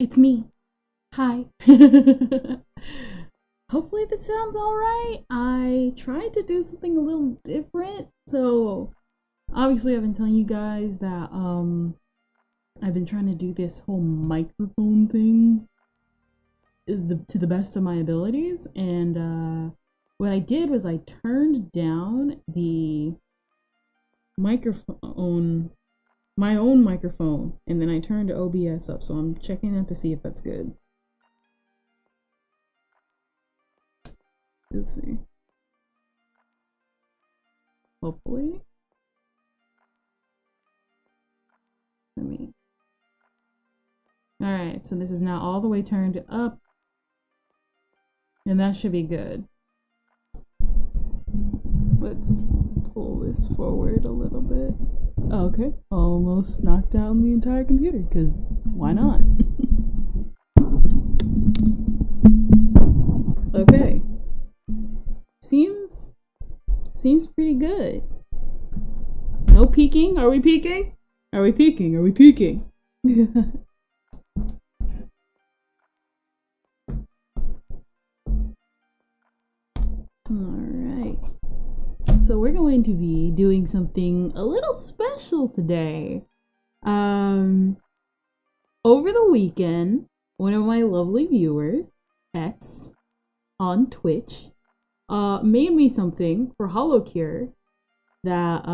It's me. Hi. Hopefully this sounds alright. I tried to do something a little different. So obviously I've been telling you guys that I've been trying to do this whole microphone thing to the best of my abilities, and what I did was I turned down the microphone, my own microphone, and then I turned OBS up, so I'm checking that to see if that's good. Let's see. Hopefully. Let me. Alright, so this is now all the way turned up. And that should be good. Let's pull this forward a little bit. Oh, okay, almost knocked down the entire computer, because why not? Okay. Seems pretty good. No peeking? Are we peeking? Are we peeking? Are we peeking? Alright. So we're going to be doing something a little special today. Over the weekend, one of my lovely viewers, X, on Twitch, made me something for HoloCure that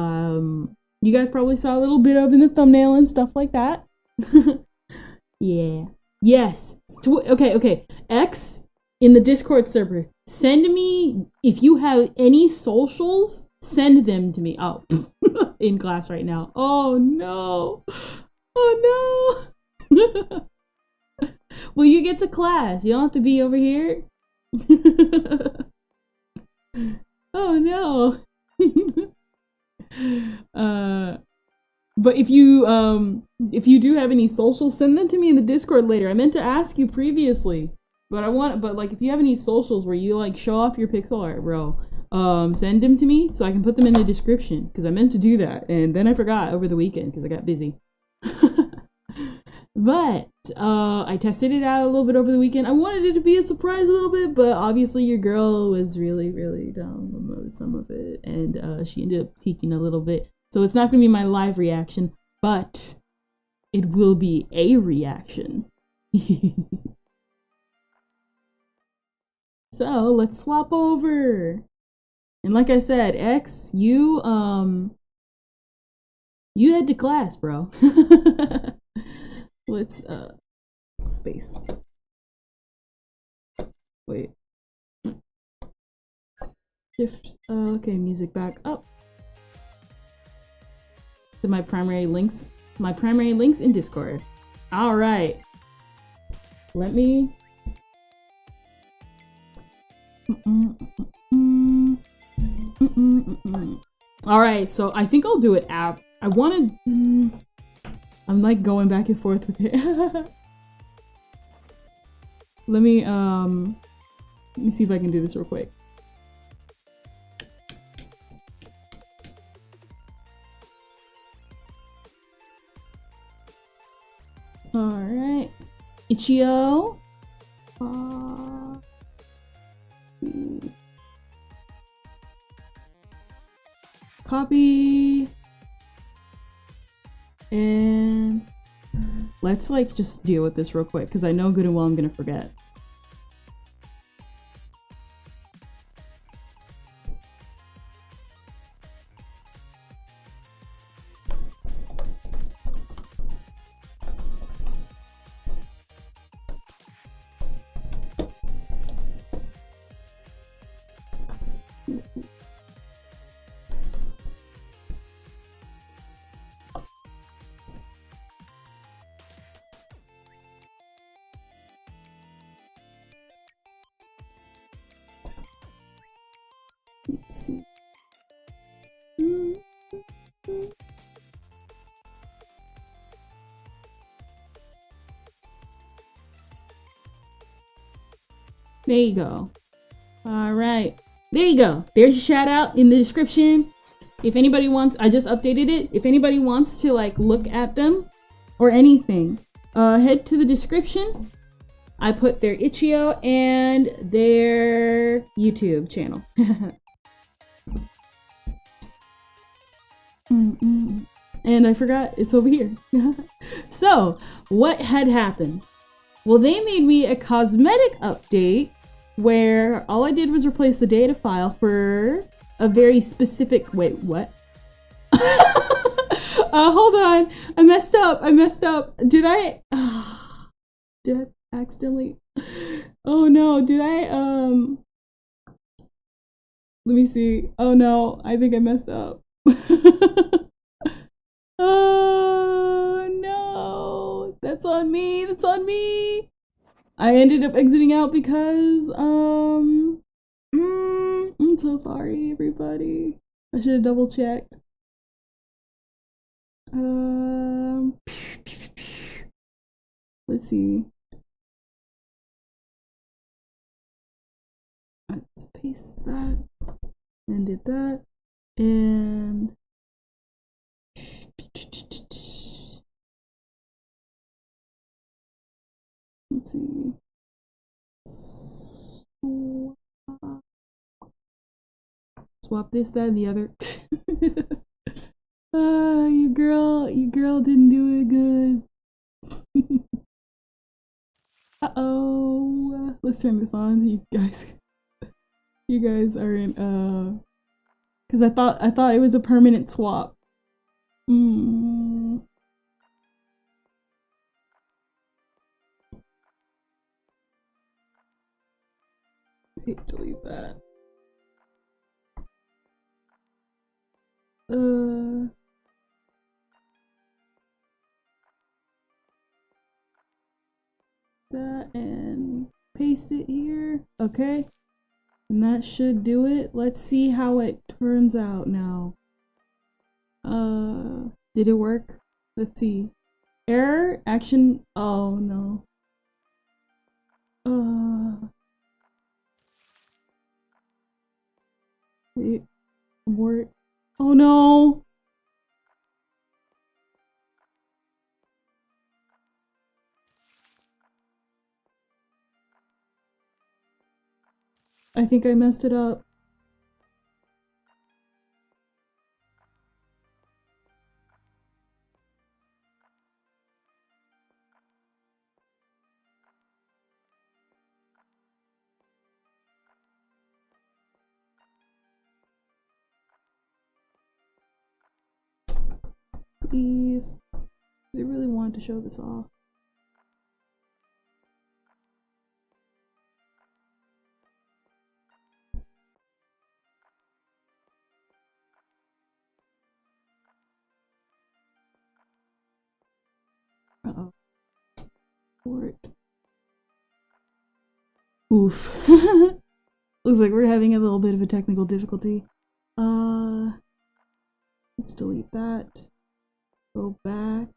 you guys probably saw a little bit of in the thumbnail and stuff like that. Yeah. Yes. Okay. X in the Discord server. Send me, if you have any socials, send them to me. Oh, in class right now. Oh no. Oh no. Well, you get to class. You don't have to be over here. Oh no. But if you do have any socials, send them to me in the Discord later. I meant to ask you previously, but like if you have any socials where you like show off your pixel art, bro, send them to me so I can put them in the description, because I meant to do that and then I forgot over the weekend because I got busy. But I tested it out a little bit over the weekend. I wanted it to be a surprise a little bit, but obviously your girl was really, really dumb with some of it, and she ended up teaking a little bit. So it's not going to be my live reaction, but it will be a reaction. So let's swap over. And like I said, X, you head to class, bro. Let's space. Wait. Shift. Okay, music back up. To my primary links. My primary links in Discord. All right. Let me. All right. So I think I'll do it app. I wanted. I'm like going back and forth with it. Let me see if I can do this real quick. All right, Ichio. Copy. And let's like just deal with this real quick, because I know good and well I'm gonna forget. Let's see. There you go. All right. There you go. There's a shout out in the description. If anybody wants, I just updated it. If anybody wants to like look at them or anything, head to the description. I put their itch.io and their YouTube channel. And I forgot it's over here. So, what had happened? Well, they made me a cosmetic update where all I did was replace the data file for a very specific. Wait, what? Hold on. I messed up. Did I? Did I accidentally? Oh no, did I? Let me see. Oh no, I think I messed up. Oh no, that's on me. I ended up exiting out because I'm so sorry, everybody. I should have double checked. Let's see. Let's paste that and did that and let's see. Swap this, that, and the other. Your girl didn't do it good. Uh-oh. Let's turn this on. You guys are in because I thought it was a permanent swap. Delete that. That and paste it here. Okay. And that should do it. Let's see how it turns out now. Did it work? Let's see. Error, action, oh no. Wait, abort. Oh no! I think I messed it up. Please. Does it really want to show this off? Uh-oh. Abort. Oof. Looks like we're having a little bit of a technical difficulty. Let's delete that. Go back.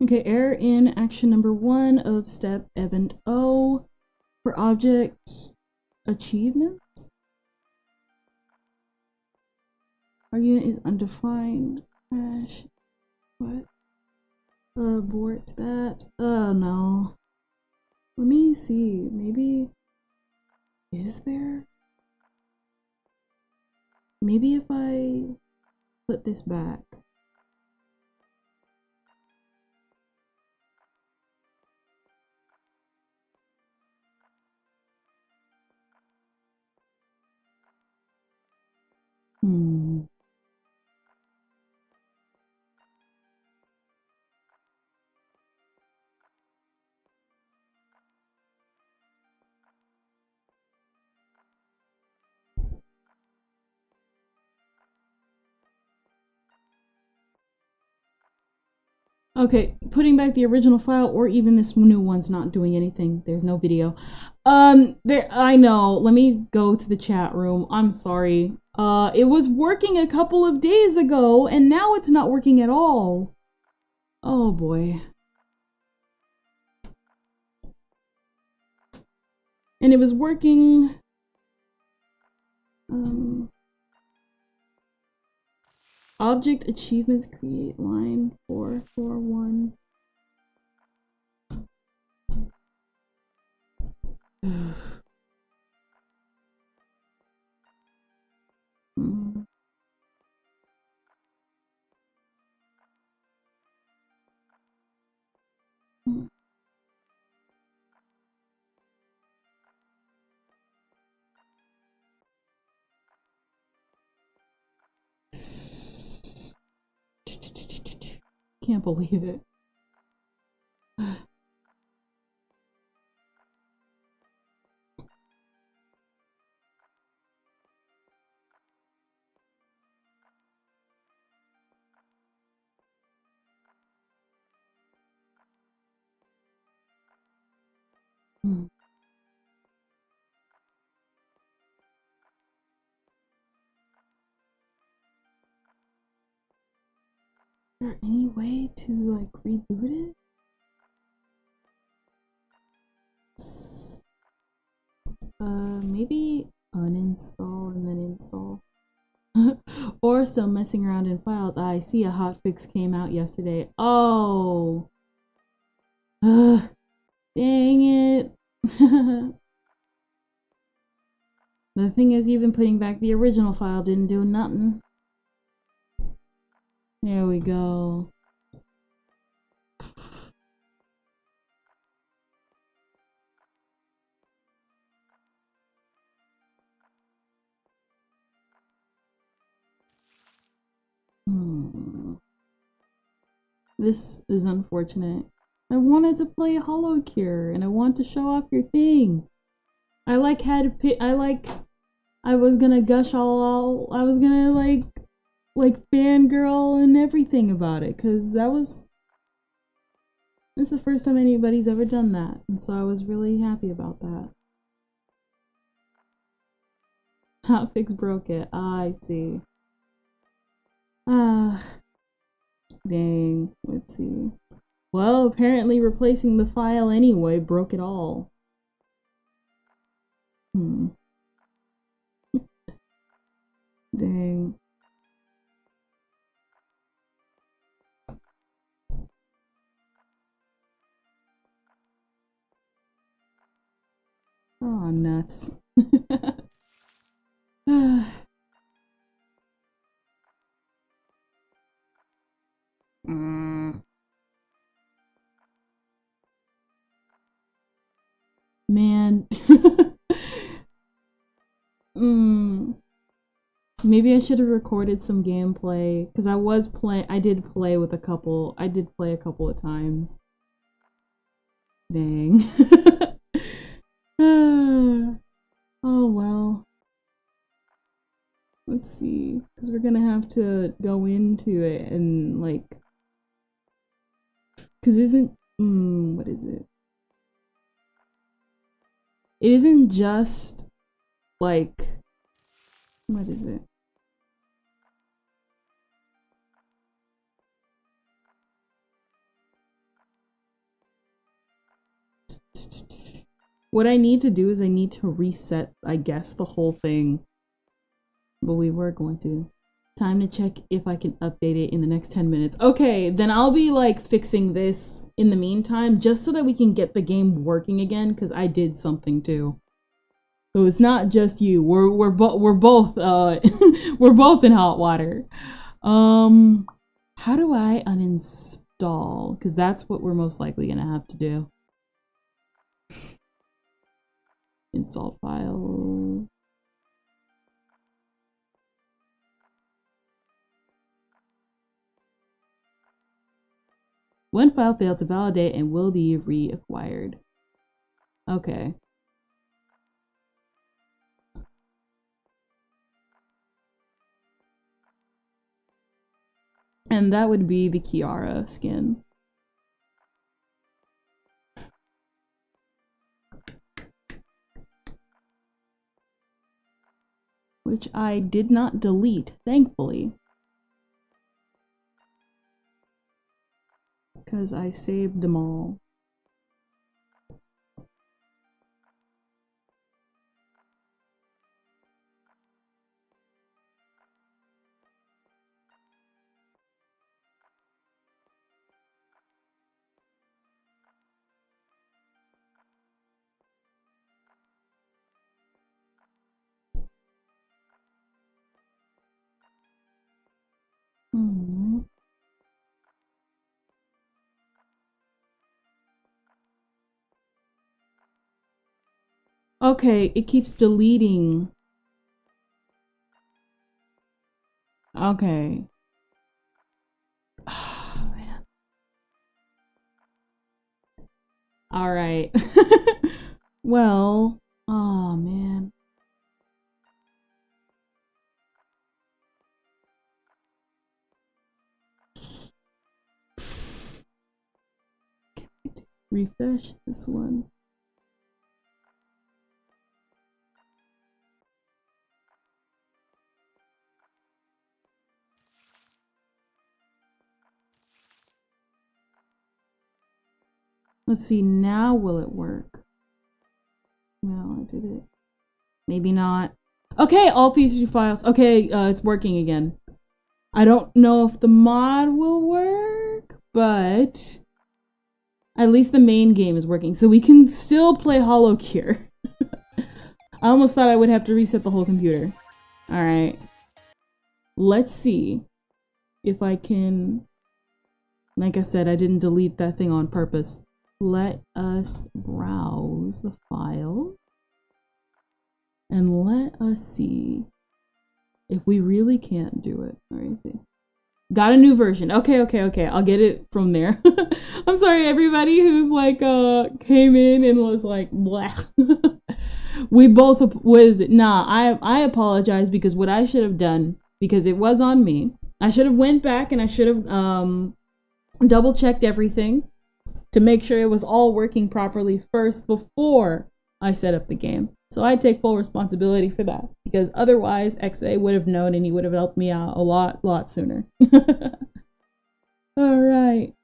Okay, error in action number 1 of step event O for object achievements. Argument is undefined. Hash. What? Abort that. Oh no. Let me see. Maybe. Is there? Maybe if I put this back. Okay, putting back the original file or even this new one's not doing anything. There's no video. I know. Let me go to the chat room. I'm sorry. It was working a couple of days ago and now it's not working at all. Oh boy. And it was working. Object achievements create line 441. Can't believe it. Is there any way to like reboot it? Maybe uninstall and then install. Or some messing around in files. I see a hotfix came out yesterday. Oh. Dang it. The thing is, even putting back the original file didn't do nothing. There we go. This is unfortunate. I wanted to play HoloCure and I want to show off your thing. I was gonna gush all I was gonna like fangirl and everything about it, cause this is the first time anybody's ever done that, and so I was really happy about that. Hotfix broke it. I see. Dang. Let's see. Well, apparently replacing the file anyway broke it all. Dang. Oh, nuts. Man. Maybe I should have recorded some gameplay, because I did play a couple of times. Dang. Oh well. Let's see, because we're gonna have to go into it and like, because what is it? It isn't just like, what is it? What I need to do is I need to reset, I guess, the whole thing. But we were going to. Time to check if I can update it in the next 10 minutes. Okay, then I'll be like fixing this in the meantime, just so that we can get the game working again, because I did something too. So it's not just you. We're both we're both in hot water. How do I uninstall? Because that's what we're most likely gonna have to do. Install file. One file failed to validate and will be reacquired. Okay. And that would be the Kiara skin. which I did not delete, thankfully. Because I saved them all. Okay, it keeps deleting. Okay. Oh, man. All right. Well, oh man. Refresh this one. Let's see, now will it work? No, I did it. Maybe not. Okay, all 3 files. Okay, it's working again. I don't know if the mod will work, but at least the main game is working. So we can still play HoloCure. I almost thought I would have to reset the whole computer. Alright. Let's see if I can... Like I said, I didn't delete that thing on purpose. Let us browse the file. And let us see if we really can't do it. Alright, see. Got a new version. Okay. I'll get it from there. I'm sorry, everybody who's like, came in and was like, blah. We both, I apologize because what I should have done, because it was on me, I should have went back and I should have, double checked everything to make sure it was all working properly first before I set up the game. So I take full responsibility for that because otherwise XA would have known and he would have helped me out a lot sooner. All right.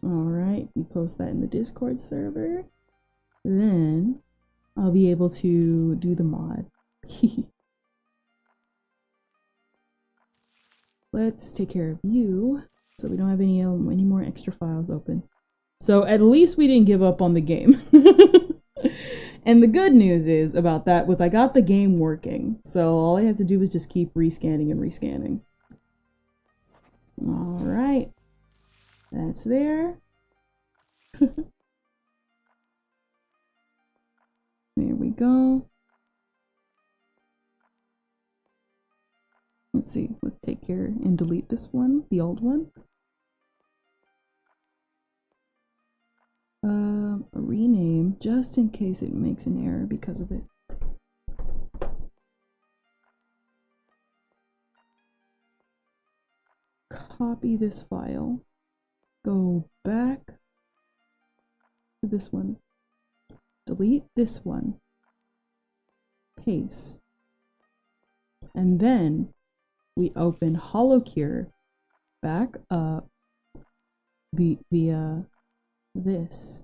All right, we post that in the Discord server. Then I'll be able to do the mod. Let's take care of you so we don't have any more extra files open. So at least we didn't give up on the game. And the good news is about that was I got the game working. So all I had to do was just keep rescanning and rescanning. All right. That's there. There we go. Let's see. Let's take care and delete this one, the old one. Rename just in case it makes an error because of it. Copy this file. Go back to this one. Delete this one. Paste. And then we open HoloCure back up via this.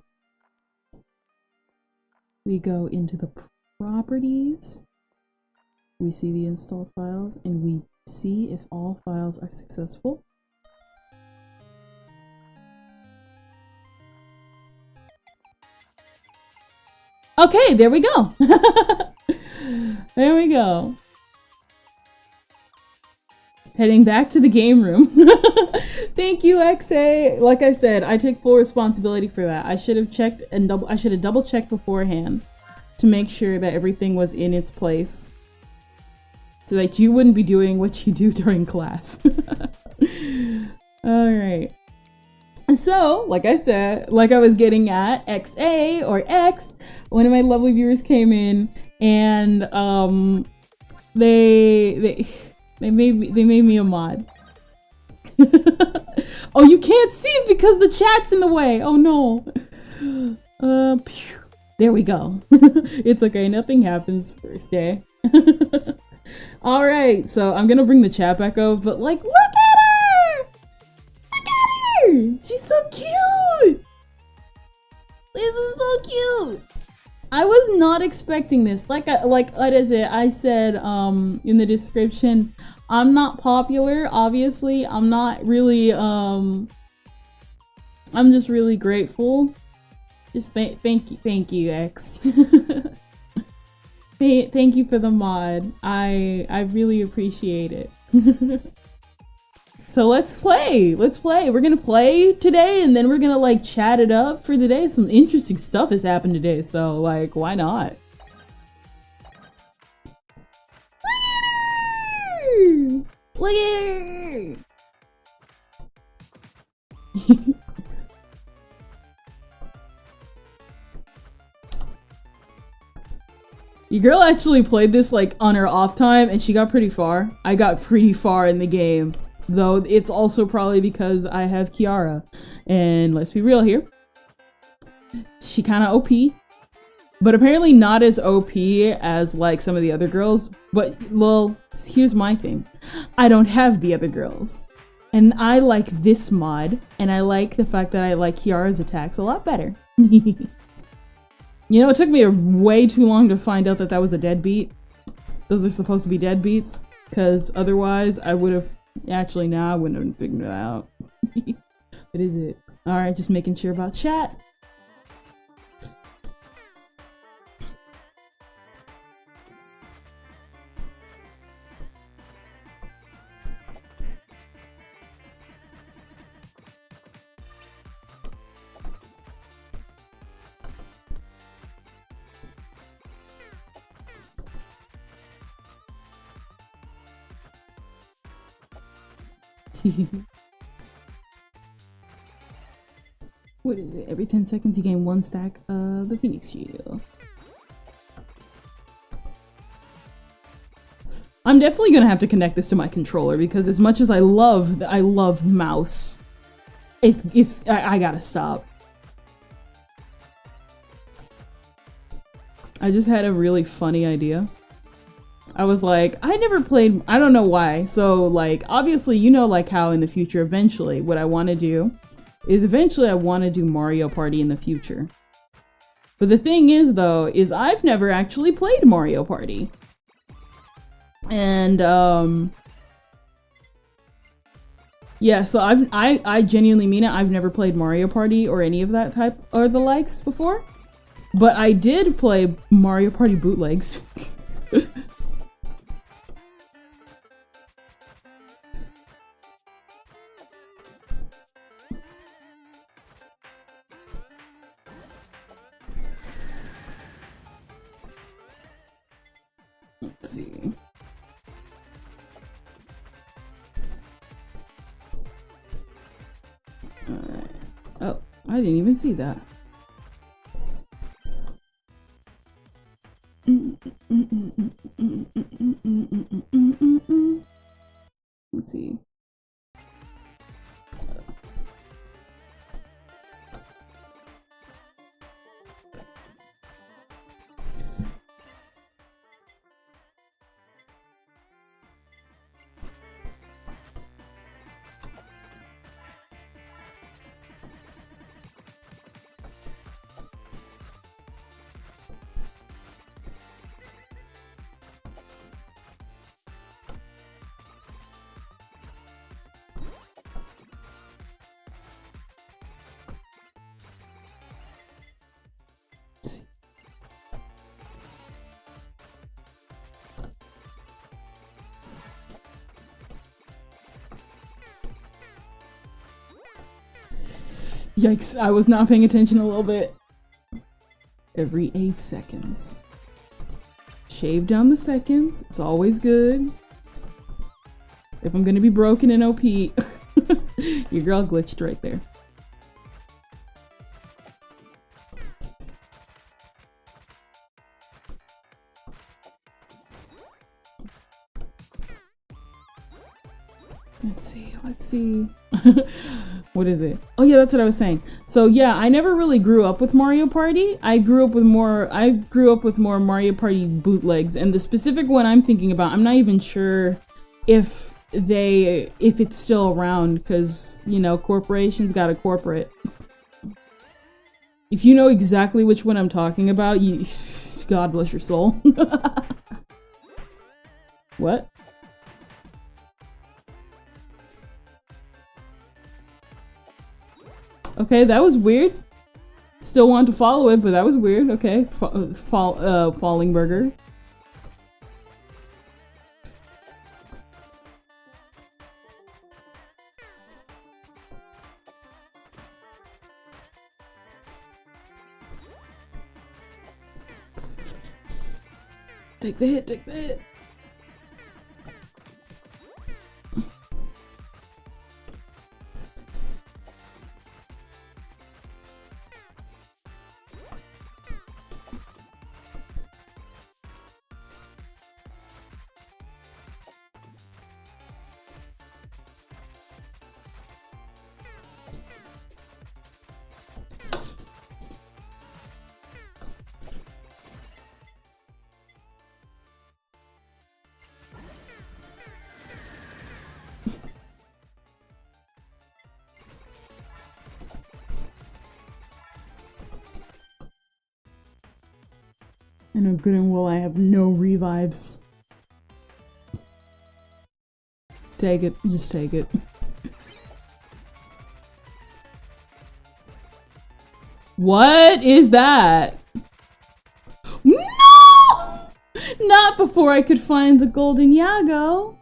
We go into the properties. We see the installed files and we see if all files are successful. Okay, there we go. There we go. Heading back to the game room. Thank you, XA. Like I said, I take full responsibility for that. I should have checked and double checked beforehand to make sure that everything was in its place so that you wouldn't be doing what you do during class. All right. So, like I said, like I was getting at, XA or X, one of my lovely viewers came in and they They made me a mod. Oh, you can't see it because the chat's in the way. Oh no. Phew. There we go. It's okay. Nothing happens first day. All right. So I'm gonna bring the chat back up, but like, look at her. Look at her. She's so cute. This is so cute. I was not expecting this. Like what is it? I said in the description, I'm not popular, obviously. I'm not really I'm just really grateful. Just thank you, X. Thank you for the mod. I really appreciate it. So let's play. Let's play. We're gonna play today, and then we're gonna like chat it up for the day. Some interesting stuff has happened today, so like, why not? Look at her! Your girl actually played this like on her off time, and she got pretty far. I got pretty far in the game. Though it's also probably because I have Kiara. And let's be real here. She kind of OP. But apparently not as OP as like some of the other girls. But, well, here's my thing. I don't have the other girls. And I like this mod. And I like the fact that I like Kiara's attacks a lot better. You know, it took me way too long to find out that that was a deadbeat. Those are supposed to be deadbeats. Because otherwise I would have... Actually, no, I wouldn't have figured it out. What is it? Alright, just making sure about chat. What is it? Every 10 seconds you gain 1 stack of the Phoenix Shield. I'm definitely gonna have to connect this to my controller because as much as I love mouse, I gotta stop. I just had a really funny idea. I was like, I never played, I don't know why. So like, obviously, you know, like how in the future, eventually, what I want to do is eventually I want to do Mario Party in the future. But the thing is though, is I've never actually played Mario Party. And, yeah, so I genuinely mean it. I've never played Mario Party or any of that type or the likes before. But I did play Mario Party bootlegs. Let's see. Alright. Oh, I didn't even see that. Let's see. Yikes, I was not paying attention a little bit. Every 8 seconds. Shave down the seconds. It's always good. If I'm gonna be broken in OP. Your girl glitched right there. Let's see. What is it? Oh yeah, that's what I was saying. So yeah, I never really grew up with Mario Party. I grew up with more Mario Party bootlegs, and the specific one I'm thinking about, I'm not even sure if it's still around, because, you know, corporations got a corporate. If you know exactly which one I'm talking about, God bless your soul. What? Okay, that was weird. Still want to follow it, but that was weird. Okay, falling burger. Take the hit, take the hit. I know good and well I have no revives. Take it, just take it. What is that? No! Not before I could find the golden Yago.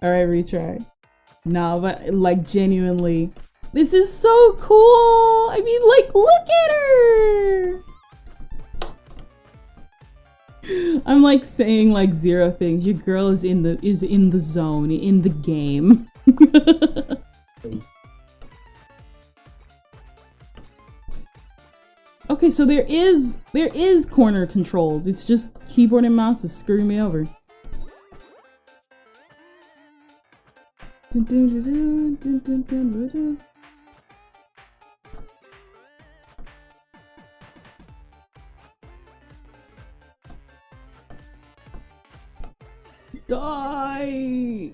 Alright, retry. No, but like genuinely, this is so cool! I mean, like, look at her! I'm like saying like zero things. Your girl is in the zone, in the game. Okay, so there is corner controls. It's just keyboard and mouse is screwing me over. Die!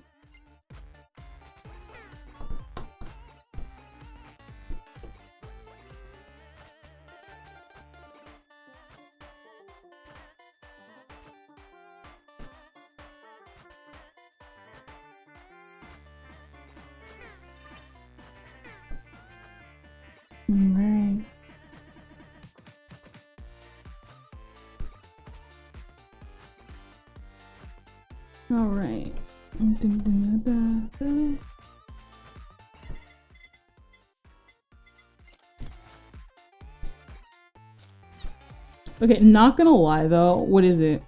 Right. All right. Okay, not gonna lie though. What is it?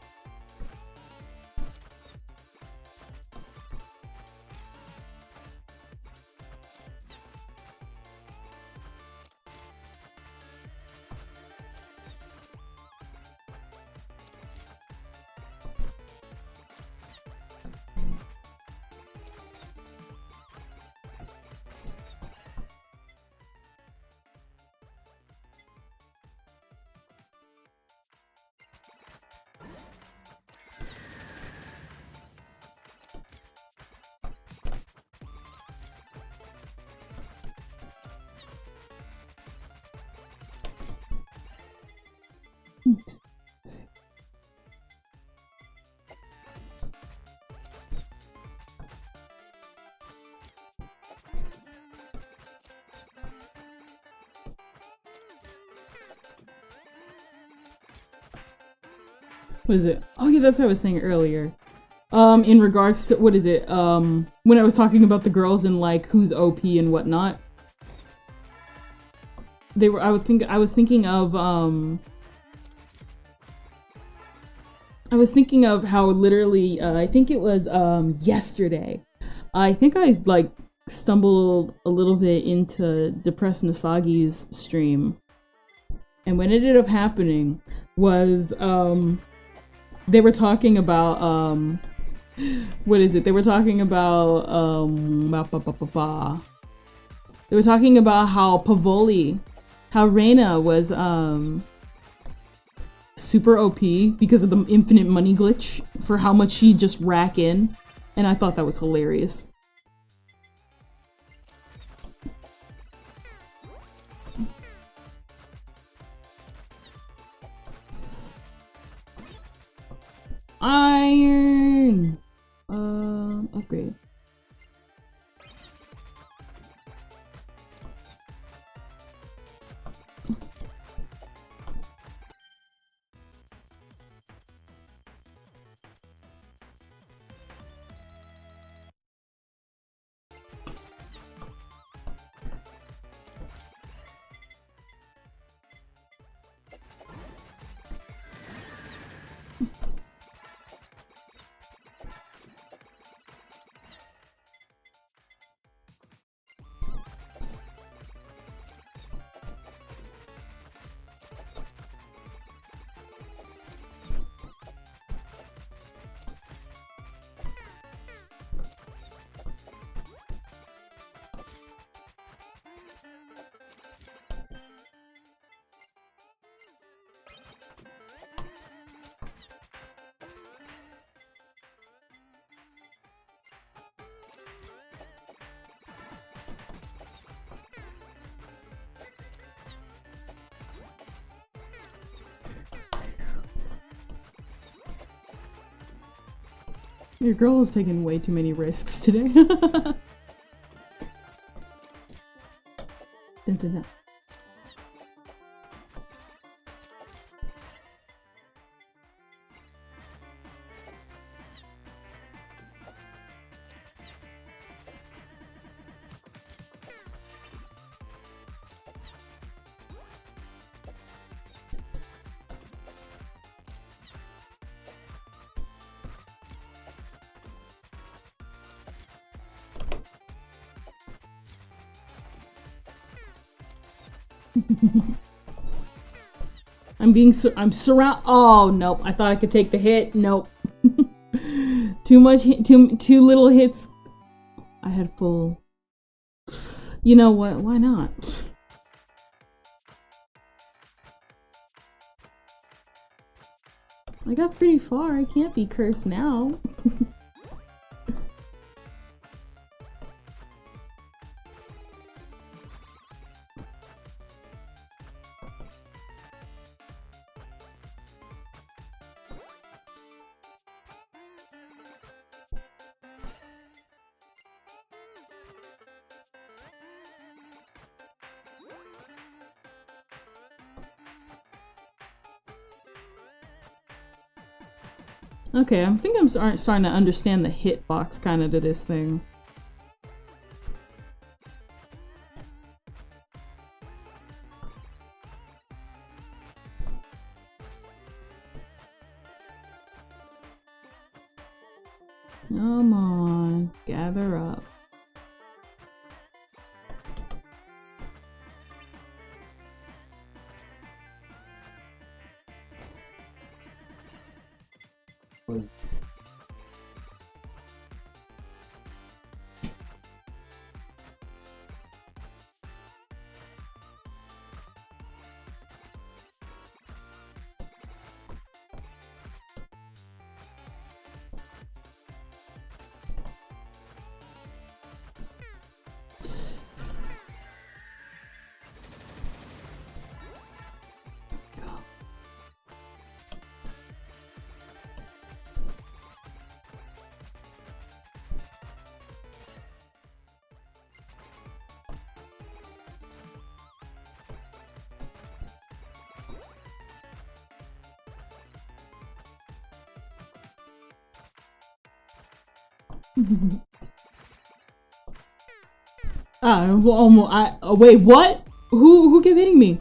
What is it? Oh yeah, that's what I was saying earlier. In regards to, what is it? When I was talking about the girls and like who's OP and whatnot. I was thinking of how literally, I think it was yesterday. I think I like stumbled a little bit into Depressed Nasagi's stream. And what ended up happening was they were talking about What is it? They were talking about they were talking about how Pavoli, how Reina was super OP because of the infinite money glitch for how much she just rack in, and I thought that was hilarious. Iron! Upgrade. Your girl is taking way too many risks today. Dun, dun, dun. I'm surround. Oh nope! I thought I could take the hit. Nope. Too much. Too little hits. I had full. You know what? Why not? I got pretty far. I can't be cursed now. Okay, I think I'm starting to understand the hitbox kind of to this thing. Come on, gather up. Wait, what? Who kept hitting me?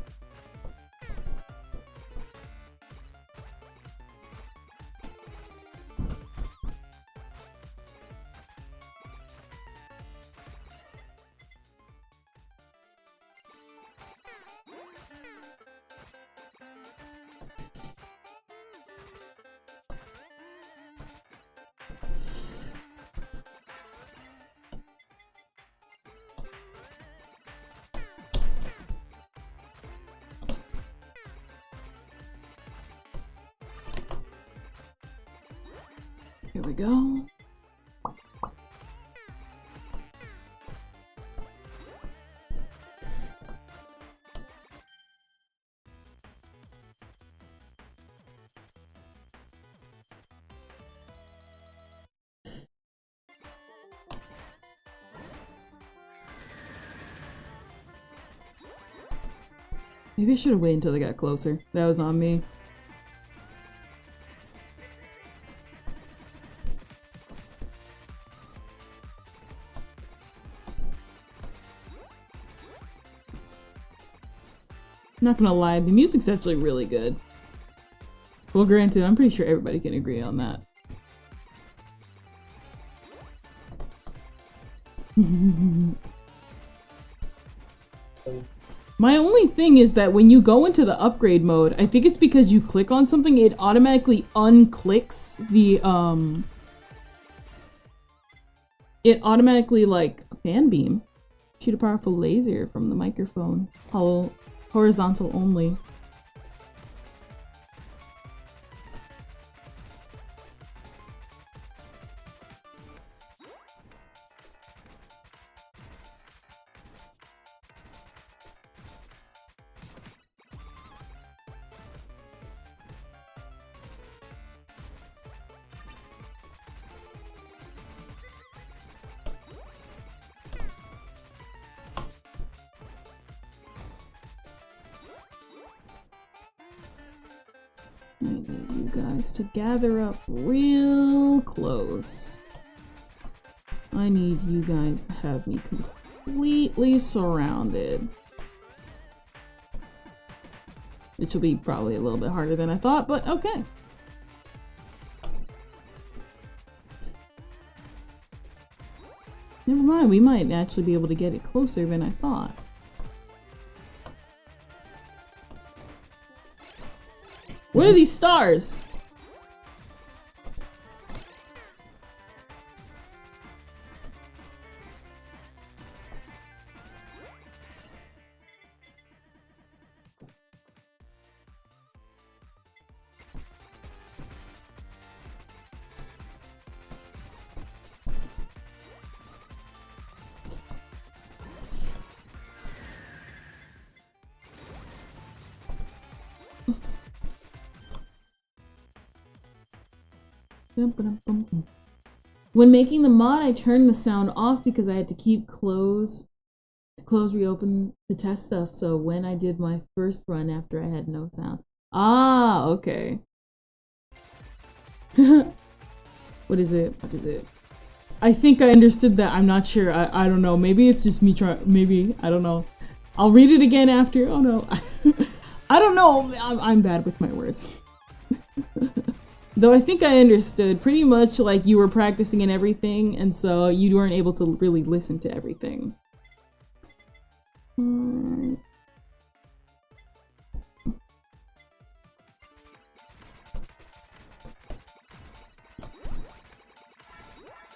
Here we go. Maybe I should have waited until they got closer. That was on me. Not gonna lie, the music's actually really good. Well, granted, I'm pretty sure everybody can agree on that. My only thing is that when you go into the upgrade mode, I think it's because you click on something, it automatically unclicks the, it automatically, like, fan beam. Shoot a powerful laser from the microphone. Horizontal only. I need you guys to gather up real close. I need you guys to have me completely surrounded. Which will be probably a little bit harder than I thought, but okay. Never mind, we might actually be able to get it closer than I thought. What are these stars? When making the mod, I turned the sound off because I had to keep close, reopen to test stuff. So when I did my first run after I had no sound. Ah, okay. What is it? What is it? I think I understood that. I'm not sure. I don't know. Maybe it's just me trying. Maybe. I don't know. I'll read it again after. Oh no. I don't know. I'm bad with my words. Though I think I understood pretty much like you were practicing and everything, and so you weren't able to really listen to everything.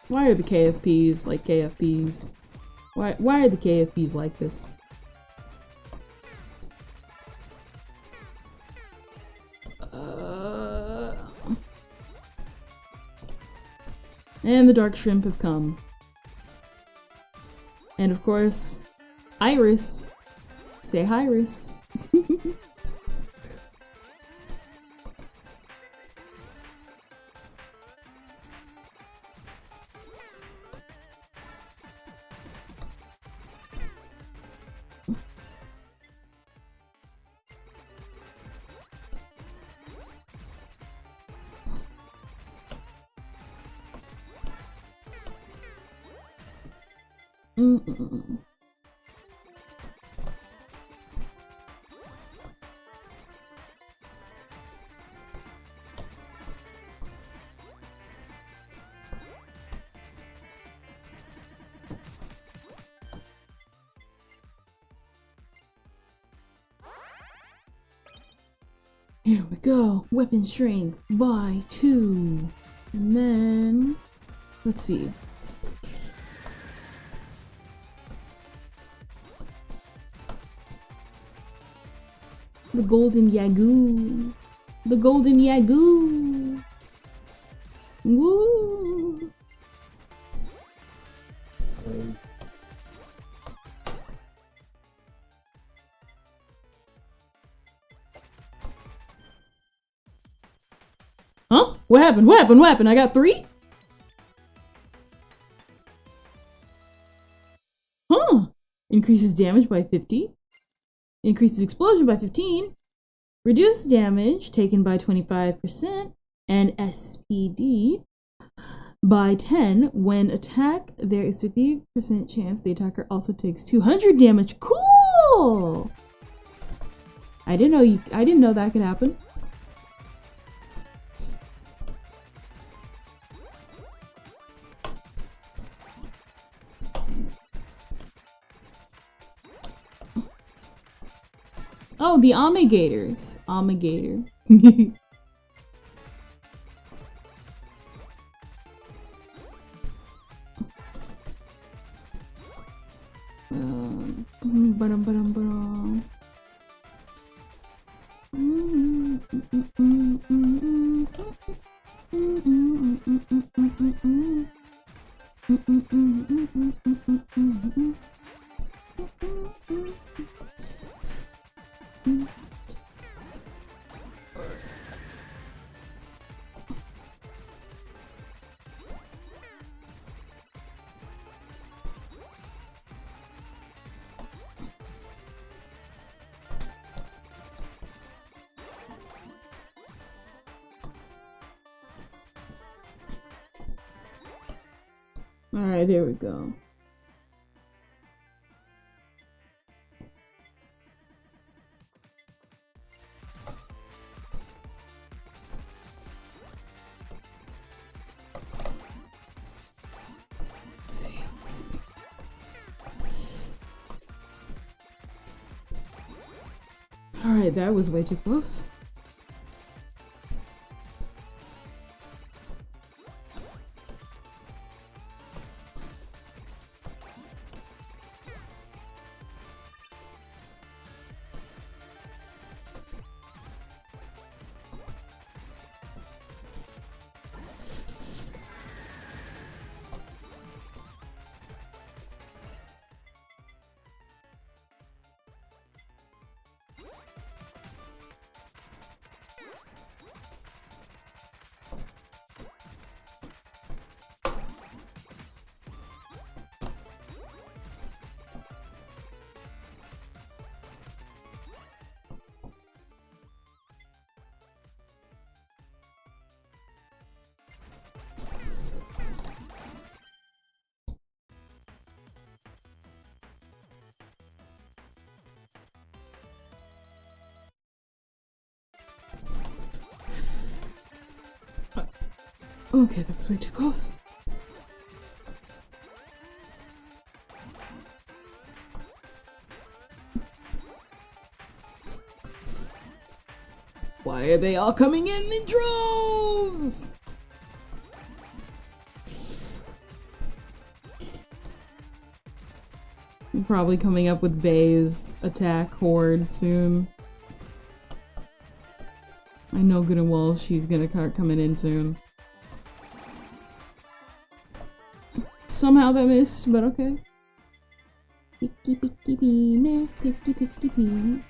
Why are the KFPs like KFPs? Why are the KFPs like this? And the dark shrimp have come. And of course, Iris. Say hi, Iris. Here we go. Weapon strength by 2. And then let's see. The golden Yagoo. The golden Yagoo. Woo! Huh? What happened? What happened? What happened? I got 3? Huh. Increases damage by 50. Increases explosion by 15. Reduce damage taken by 25%. And SPD by 10. When attack, there is 50% chance the attacker also takes 200 damage. Cool! I didn't know that could happen. Oh, the Omegators. Omegator. Ba-dum. Alright, there we go. Let's see. Alright, that was way too close. Okay, that was way too close. Why are they all coming in droves? I'm probably coming up with Bay's attack horde soon. I know good and well she's gonna start coming in soon. Somehow that missed, but okay. Picky picky bean, picky bean.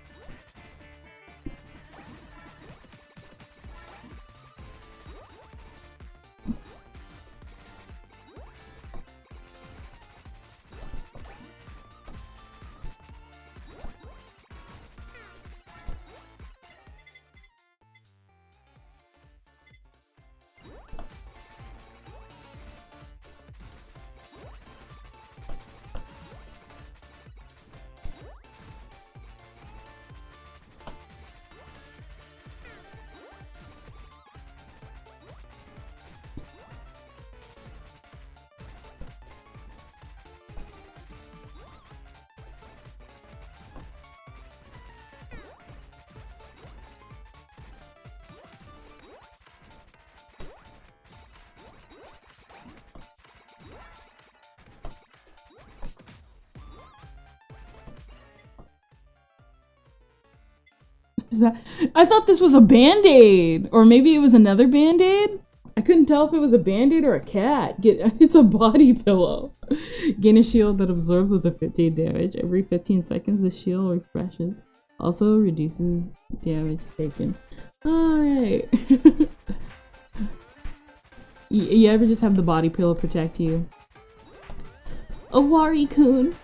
Is that? I thought this was a band-aid, or maybe it was another band-aid. I couldn't tell if it was a band-aid or a cat. It's a body pillow. Gain a shield that absorbs up to 15 damage. Every 15 seconds, the shield refreshes. Also reduces damage taken. Alright. You ever just have the body pillow protect you? Awari-kun.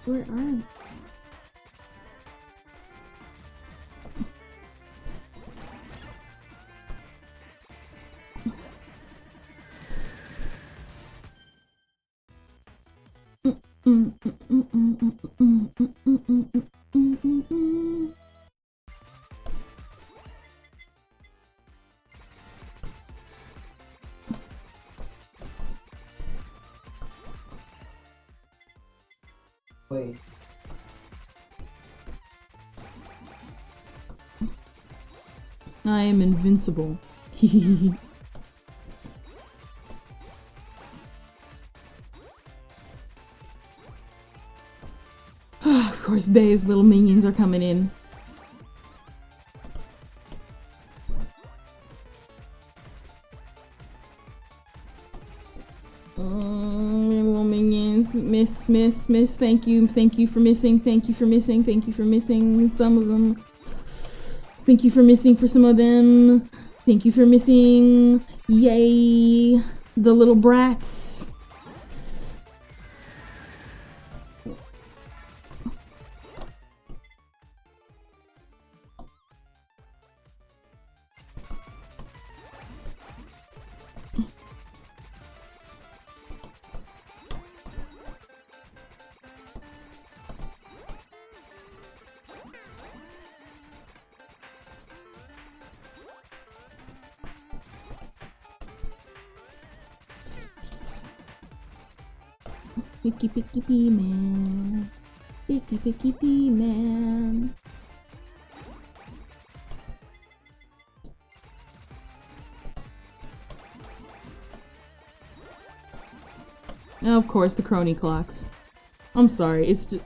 Where are they? Wait. I am invincible. Of course, Bay's little minions are coming in. Little minions. Miss. Thank you for missing. Thank you for missing some of them. Thank you for missing for some of them. Thank you for missing. Yay. The little brats. Picky pea man. Picky pea man. Oh, of course, the crony clocks. I'm sorry, it's just...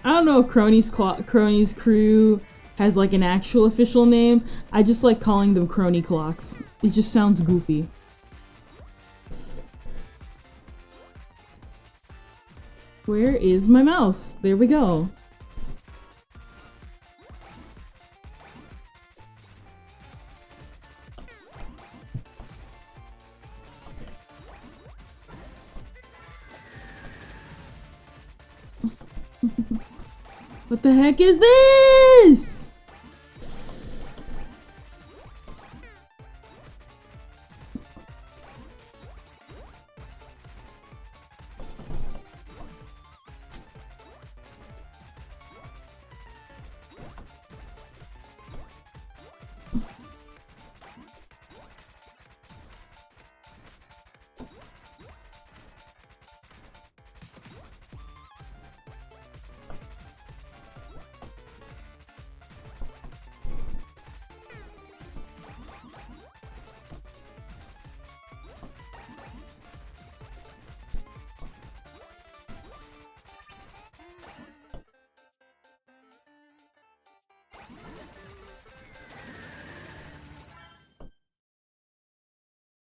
I don't know if Crony's crew has like an actual official name. I just like calling them crony clocks. It just sounds goofy. Where is my mouse? There we go. What the heck is this?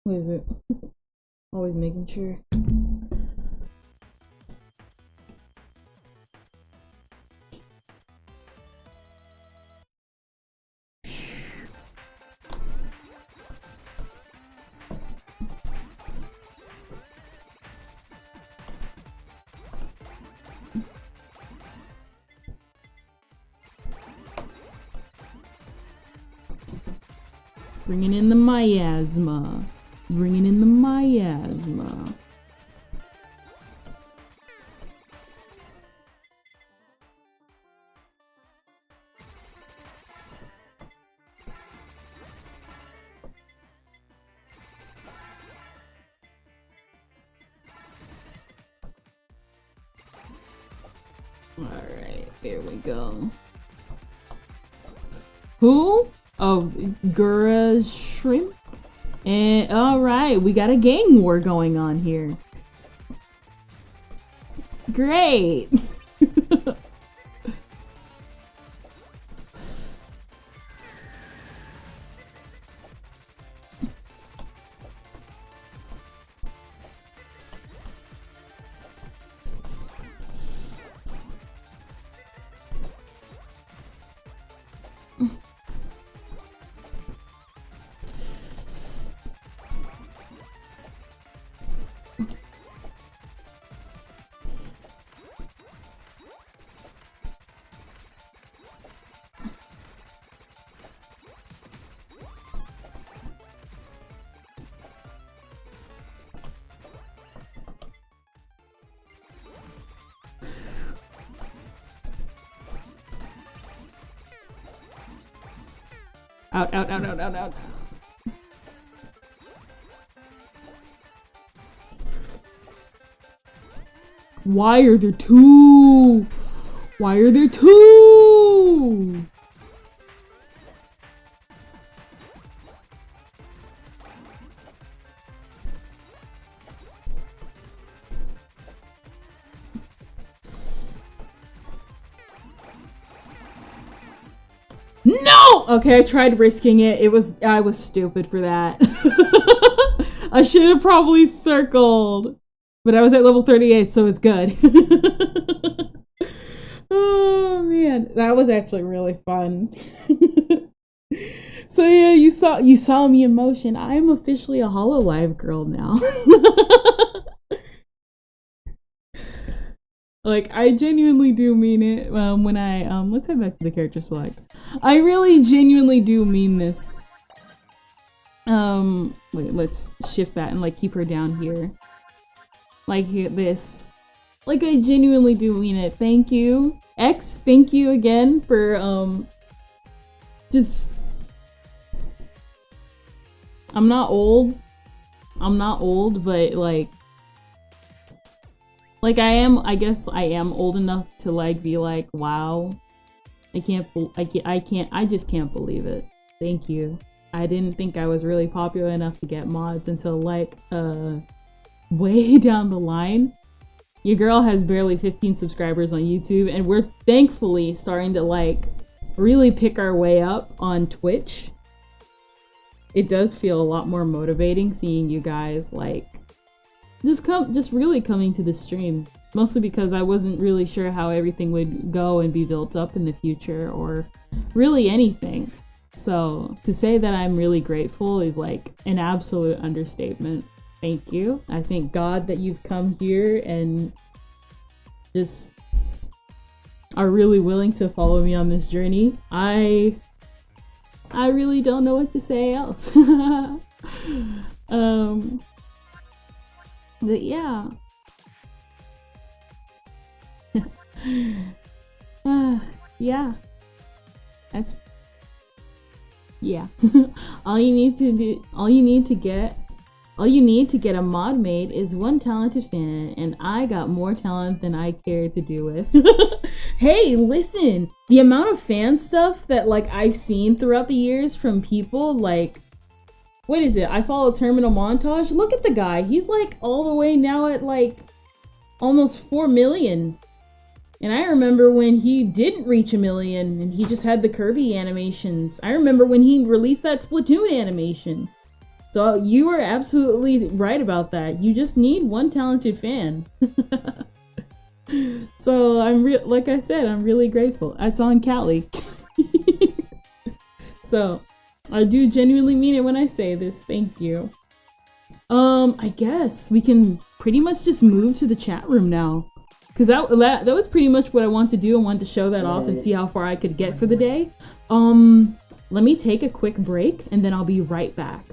What is it? Always making sure. Bringing in the miasma. Bringing in the miasma. Alright, here we go. Who? Oh, Gura Shrimp? And alright, we got a gang war going on here. Great! Out, out, out, out, out, out. Why are there two? Why are there two? No! Okay, I tried risking it. I was stupid for that. I should have probably circled. But I was at level 38, so it's good. Oh man, that was actually really fun. So yeah, you saw me in motion. I am officially a HoloLive girl now. Like, I genuinely do mean it when I, let's head back to the character select. I really genuinely do mean this. Wait, let's shift that and, like, keep her down here. Like, this. Like, I genuinely do mean it. Thank you. X, thank you again for, just... I'm not old, but, like I guess I am old enough to like be like, wow, I just can't believe it. Thank you. I didn't think I was really popular enough to get mods until like, way down the line. Your girl has barely 15 subscribers on YouTube, and we're thankfully starting to like really pick our way up on Twitch. It does feel a lot more motivating seeing you guys like just really coming to the stream, mostly because I wasn't really sure how everything would go and be built up in the future, or really anything. So to say that I'm really grateful is like an absolute understatement. Thank you. I thank God that you've come here and just are really willing to follow me on this journey. I really don't know what to say else. But yeah. Yeah. That's... Yeah. All you need to get a mod made is one talented fan, and I got more talent than I care to do with. Hey, listen! The amount of fan stuff that, like, I've seen throughout the years from people, like... What is it? I follow Terminal Montage? Look at the guy. He's, like, all the way now at, like, almost 4 million. And I remember when he didn't reach 1 million, and he just had the Kirby animations. I remember when he released that Splatoon animation. So you are absolutely right about that. You just need one talented fan. So like I said, I'm really grateful. That's on Callie. So I do genuinely mean it when I say this. Thank you. I guess we can pretty much just move to the chat room now. Cause that was pretty much what I wanted to do. I wanted to show that off and see how far I could get for the day. Let me take a quick break and then I'll be right back.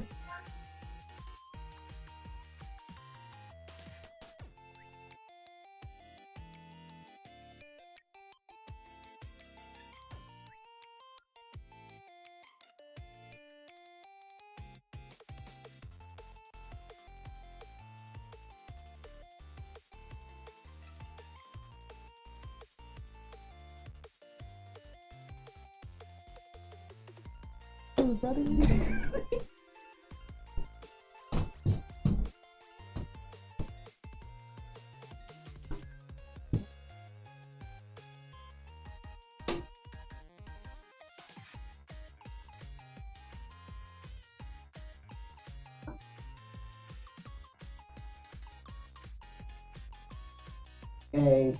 Cause brother. Hey.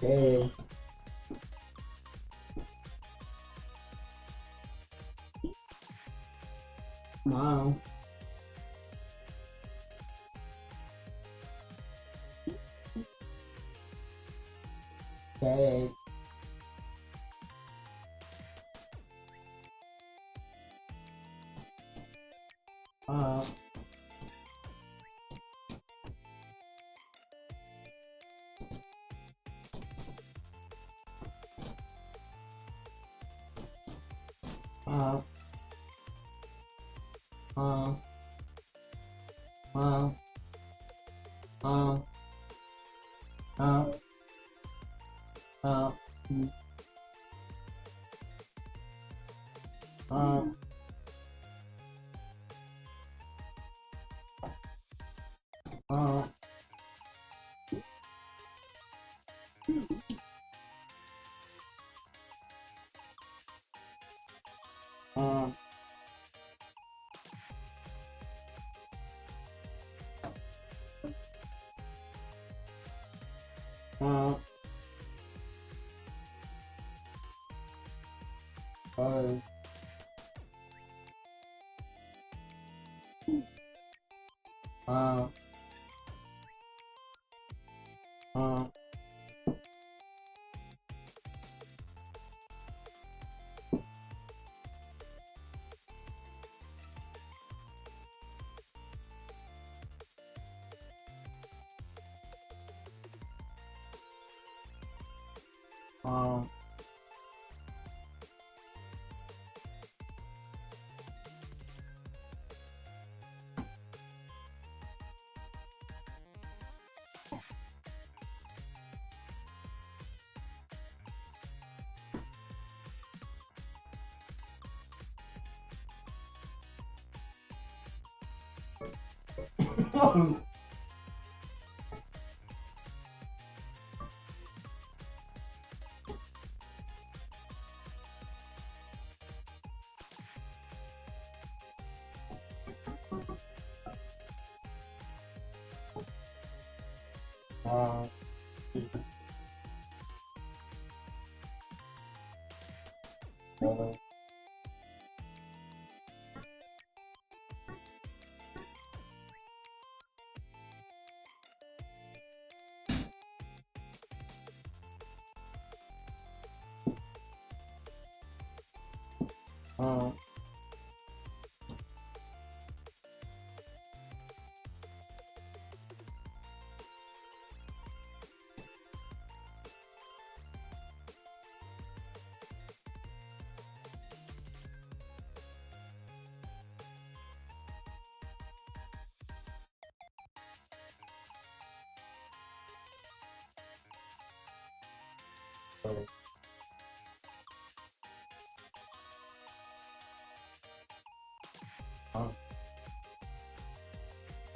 Hey. Mom. Hey. Mom. Mom. Mom. Mom. Mom. Mom. Mom. Mom. Mom. Mom. Mom. Mom. Mom. Mom. Mom. Mom.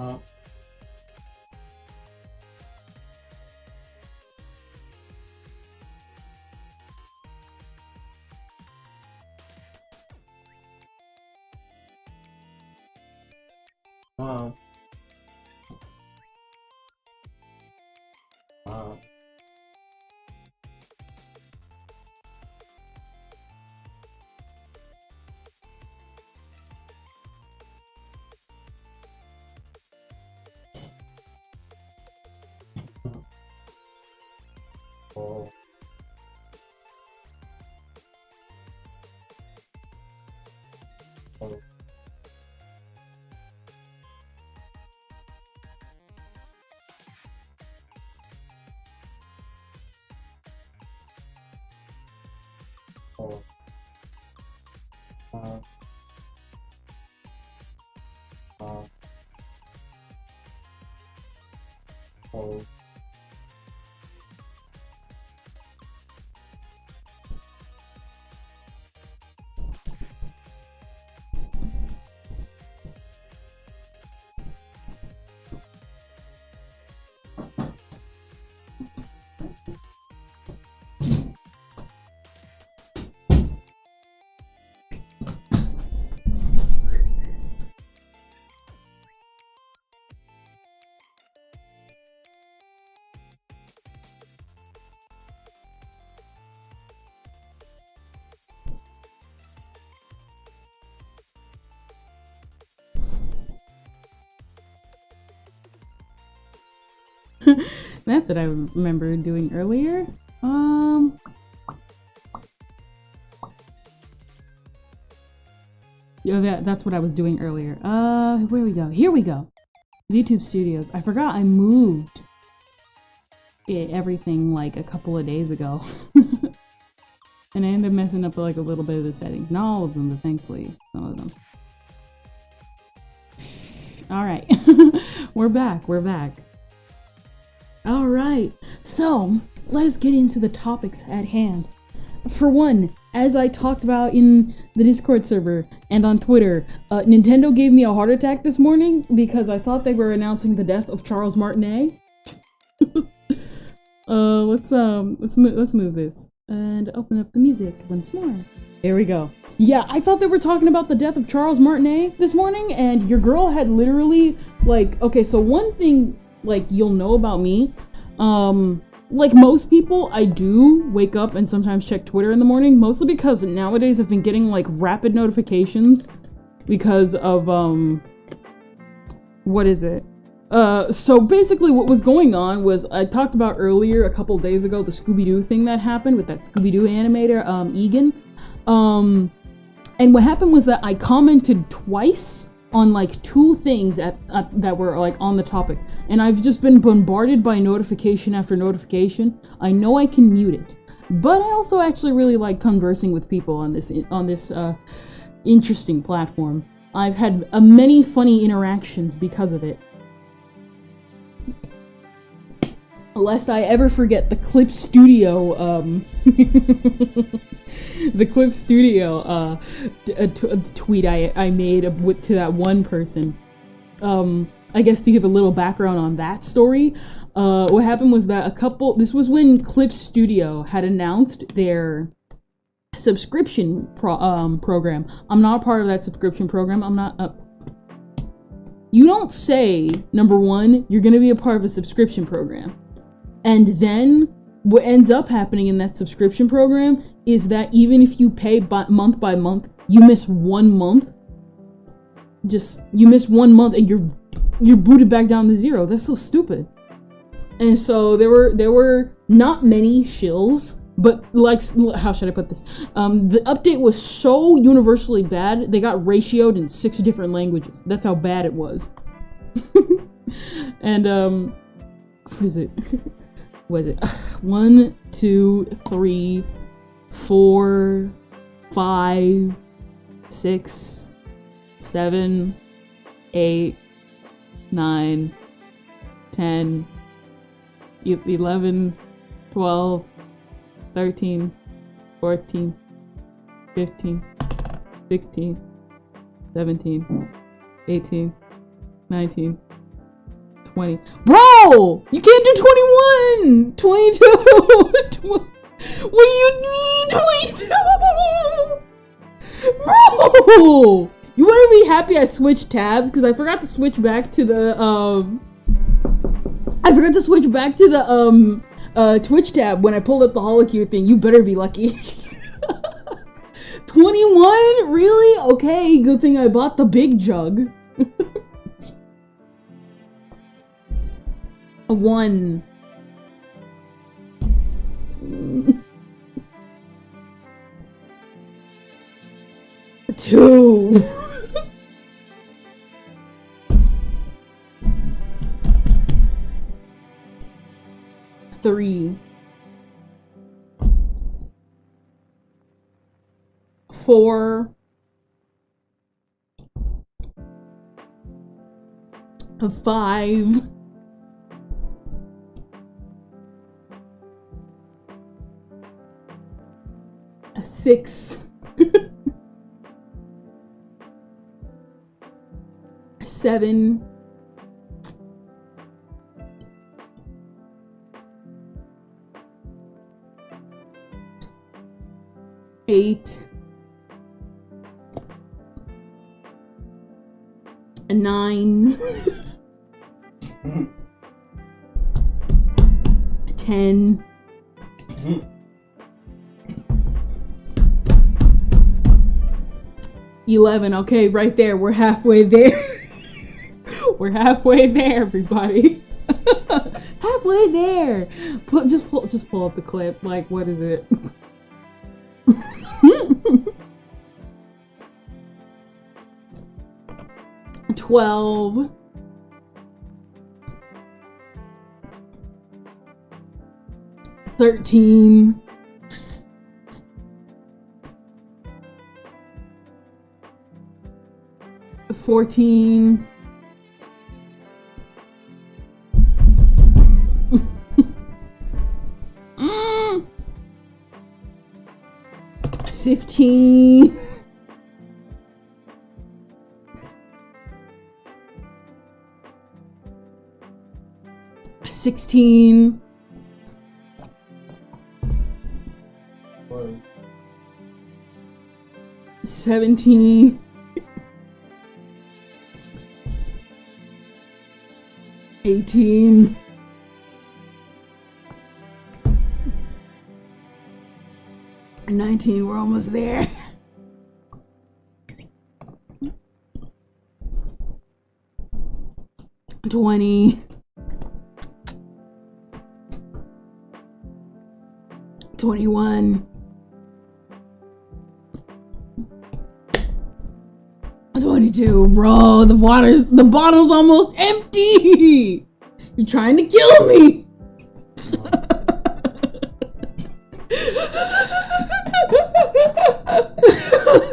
Mom. Mom. Mom. Oh. Oh. Oh. Mom. Mom. Oh. That's what I remember doing earlier. Yeah, that's what I was doing earlier. Where we go? Here we go. YouTube Studios. I forgot I moved everything like a couple of days ago. And I ended up messing up like a little bit of the settings. Not all of them, but thankfully some of them. Alright. We're back. Alright. So, let us get into the topics at hand. For one, as I talked about in the Discord server and on Twitter, Nintendo gave me a heart attack this morning because I thought they were announcing the death of Charles Martinet. Let's move this and open up the music once more. There we go. Yeah, I thought they were talking about the death of Charles Martinet this morning, and your girl had literally, like, okay, so one thing, like, you'll know about me, like most people, I do wake up and sometimes check Twitter in the morning, mostly because nowadays I've been getting, like, rapid notifications because of, what is it? So basically what was going on was, I talked about earlier, a couple days ago, the Scooby-Doo thing that happened with that Scooby-Doo animator, Egan. And what happened was that I commented twice on like 2 things that were like on the topic, and I've just been bombarded by notification after notification. I know I can mute it, but I also actually really like conversing with people on this interesting platform. I've had many funny interactions because of it. Lest I ever forget the Clip Studio, the Clip Studio, tweet I made to that one person. I guess to give a little background on that story, what happened was that this was when Clip Studio had announced their subscription program. I'm not a part of that subscription program. I'm not, you don't say, number one, you're gonna be a part of a subscription program. And then, what ends up happening in that subscription program is that even if you pay month by month, you miss 1 month. You miss 1 month and you're booted back down to 0. That's so stupid. And so there were not many shills, but like, how should I put this? The update was so universally bad, they got ratioed in 6 different languages. That's how bad it was. And, what is it? Was it 1, 2, 3, 4, 5, 6, 7, 8, 9, 10, 11, 12, 13, 14, 15, 16, 17, 18, 19, 20. Bro! You can't do 21! 22! What do you mean 22? Bro! You wanna be happy I switched tabs? Because I forgot to switch back to the, Twitch tab when I pulled up the HoloCure thing. You better be lucky. 21? Really? Okay, good thing I bought the big jug. 1. 2. 3. 4. 5. 6. 7. 8. 9. 10. 11. Okay, right there. We're halfway there. We're halfway there, everybody. Halfway there. Just pull up the clip. Like, what is it? 12. 13. 14. 15. 16. 17. 18. 19. We're almost there. 20. 21. 22. Bro, the bottle's almost empty. You're trying to kill me.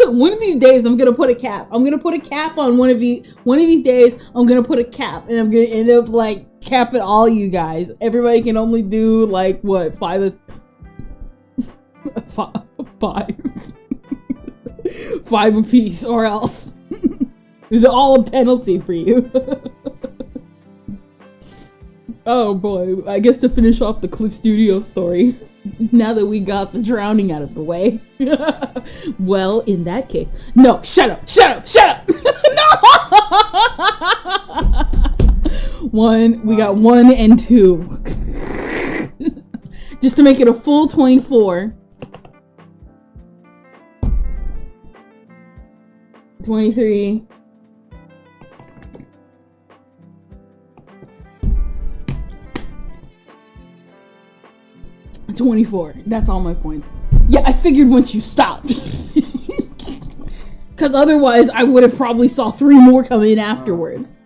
One of these days I'm gonna put a cap. I'm gonna put a cap on one of these days. I'm gonna put a cap, and I'm gonna end up like capping all you guys. Everybody can only do like what, five apiece, or else it's all a penalty for you. Oh boy, I guess to finish off the Clip Studio story, now that we got the drowning out of the way. Well, in that case, no, shut up. No! 1, we got 1 and 2. Just to make it a full 24. 23. 24. That's all my points. Yeah, I figured once you stopped. Because otherwise, I would have probably saw 3 more come in afterwards.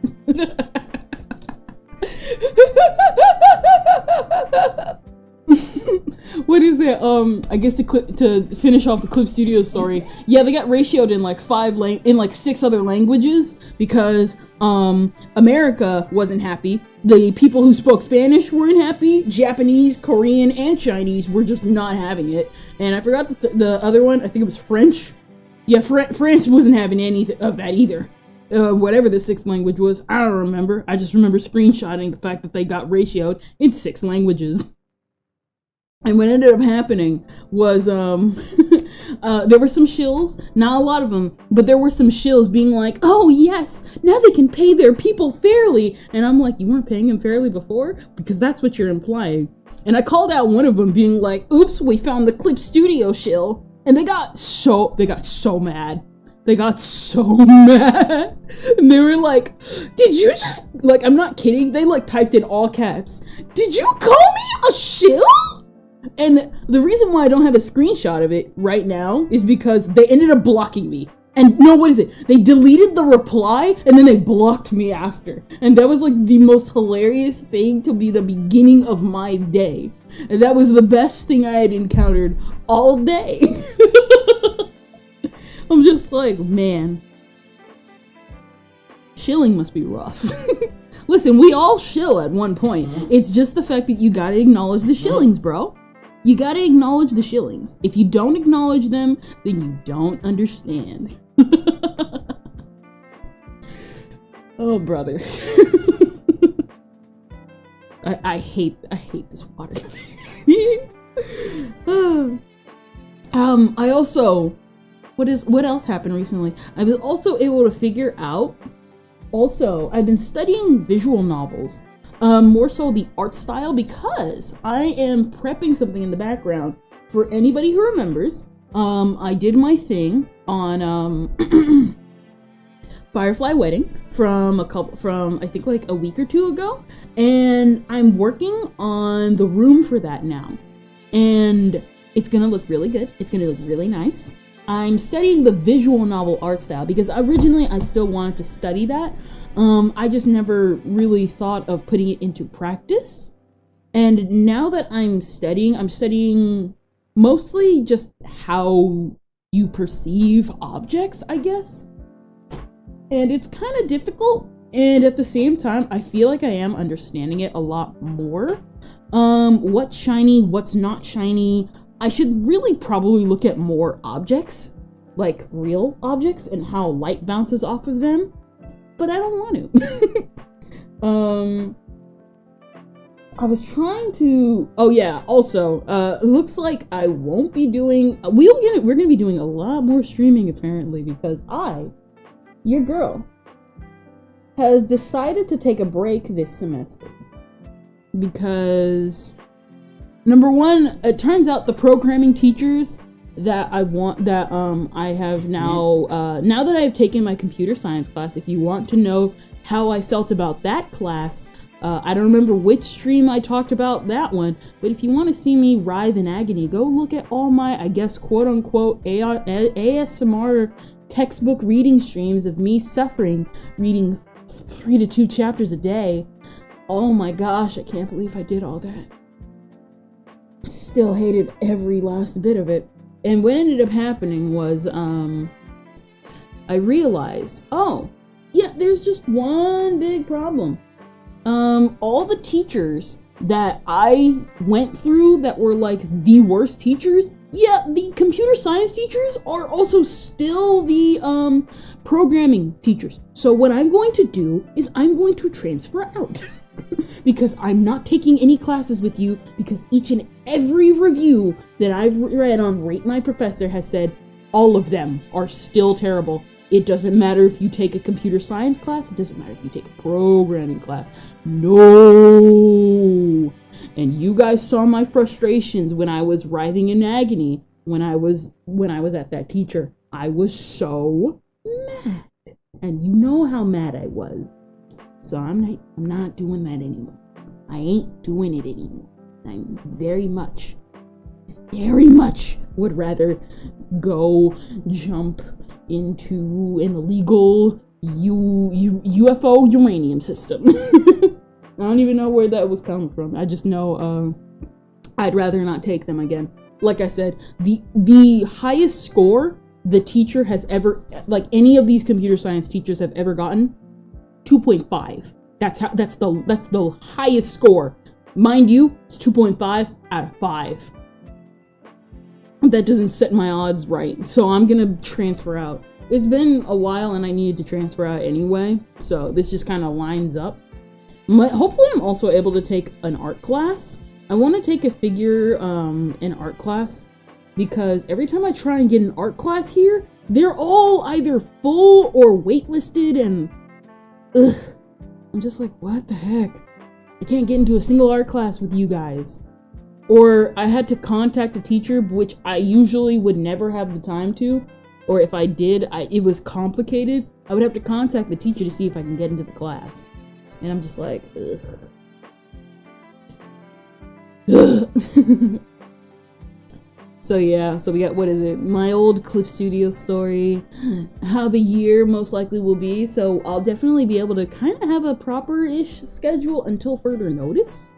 What is it? I guess to finish off the Clip Studio story. Yeah, they got ratioed in like 6 other languages because America wasn't happy. The people who spoke Spanish weren't happy. Japanese, Korean, and Chinese were just not having it. And I forgot the other one. I think it was French. Yeah, France wasn't having any of that either. Whatever the 6th language was, I don't remember. I just remember screenshotting the fact that they got ratioed in 6 languages. And what ended up happening was, there were some shills, not a lot of them, but there were some shills being like, oh yes, now they can pay their people fairly. And I'm like, you weren't paying them fairly before? Because that's what you're implying. And I called out one of them being like, oops, we found the Clip Studio shill. And they got so mad. They got so mad. And they were like, did you just, like, I'm not kidding. They like typed in all caps. Did you call me a shill? And the reason why I don't have a screenshot of it right now is because they ended up blocking me. And no, what is it? They deleted the reply and then they blocked me after. And that was like the most hilarious thing to be the beginning of my day. And that was the best thing I had encountered all day. I'm just like, man. Shilling must be rough. Listen, we all shill at one point. It's just the fact that you gotta acknowledge the shillings, bro. You gotta acknowledge the shillings. If you don't acknowledge them, then you don't understand. Oh, brother. I hate this water thing. I also, what else happened recently? I was also able to figure out, I've been studying visual novels. More so the art style, because I am prepping something in the background. For anybody who remembers, I did my thing on Firefly Wedding from I think like a week or two ago, and I'm working on the room for that now, and it's gonna look really good. It's gonna look really nice. I'm studying the visual novel art style because originally I still wanted to study that. I just never really thought of putting it into practice. And now that I'm studying mostly just how you perceive objects, I guess. And it's kind of difficult, and at the same time, I feel like I am understanding it a lot more. What's shiny, what's not shiny. I should really probably look at more objects, like real objects, and how light bounces off of them. But I don't want to. I was trying to. Oh yeah. Also, it looks like I won't be doing. We're gonna be doing a lot more streaming apparently because your girl, has decided to take a break this semester because number one, it turns out the programming teachers that I have now, now that I have taken my computer science class, if you want to know how I felt about that class, I don't remember which stream I talked about that one, but if you want to see me writhe in agony, go look at all my, I guess, quote-unquote ASMR textbook reading streams of me suffering, reading 3 to 2 chapters a day. Oh my gosh, I can't believe I did all that. Still hated every last bit of it. And what ended up happening was, I realized, oh, yeah, there's just one big problem. All the teachers that I went through that were like the worst teachers, yeah, the computer science teachers are also still the, programming teachers. So what I'm going to do is I'm going to transfer out. Because I'm not taking any classes with you, because each and every review that I've read on Rate My Professor has said all of them are still terrible. It doesn't matter if you take a computer science class, it doesn't matter if you take a programming class. No! And you guys saw my frustrations when I was writhing in agony when I was at that teacher. I was so mad. And you know how mad I was. So I'm not doing that anymore. I ain't doing it anymore. I'm very much would rather go jump into an illegal UFO uranium system. I don't even know where that was coming from. I just know I'd rather not take them again. Like I said, the highest score the teacher has ever, like any of these computer science teachers have ever gotten, 2.5. That's the highest score. Mind you, it's 2.5 out of 5. That doesn't set my odds right, so I'm gonna transfer out. It's been a while and I needed to transfer out anyway, so this just kind of lines up. Hopefully I'm also able to take an art class. I want to take a figure an art class, because every time I try and get an art class here, they're all either full or waitlisted, and ugh, I'm just like, what the heck? I can't get into a single art class with you guys. Or I had to contact a teacher, which I usually would never have the time to, or if I did, it was complicated. I would have to contact the teacher to see if I can get into the class. And I'm just like, ugh. So yeah, so we got, what is it? My old Clip Studio story, how the year most likely will be. So I'll definitely be able to kind of have a proper-ish schedule until further notice.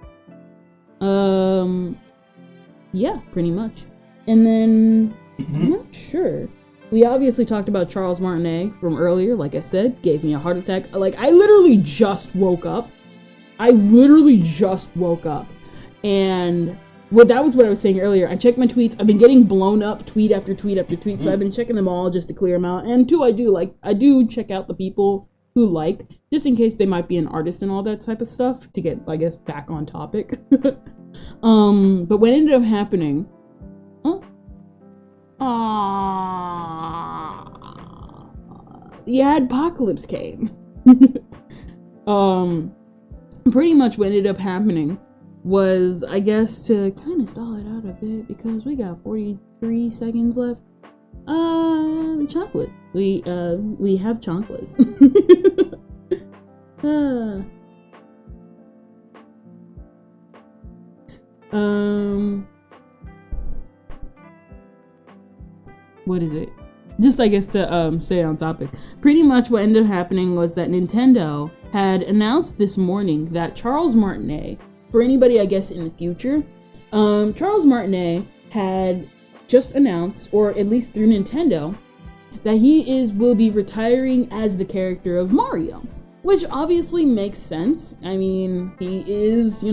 Yeah, pretty much. And then, I'm not sure. We obviously talked about Charles Martinet from earlier, like I said, gave me a heart attack. Like, I literally just woke up. And well, that was what I was saying earlier. I checked my tweets. I've been getting blown up tweet after tweet after tweet, so I've been checking them all just to clear them out. And two, I do check out the people who like, just in case they might be an artist and all that type of stuff, to get, I guess, back on topic. But what ended up happening, the adpocalypse came. Pretty much what ended up happening was, I guess, to kind of stall it out a bit, because we got 43 seconds left. Chocolate. We have chocolates. What is it? Just, I guess, to stay on topic. Pretty much what ended up happening was that Nintendo had announced this morning that Charles Martinet, for anybody, I guess, in the future, Charles Martinet had just announced, or at least through Nintendo, that he will be retiring as the character of Mario. Which obviously makes sense. I mean, he is,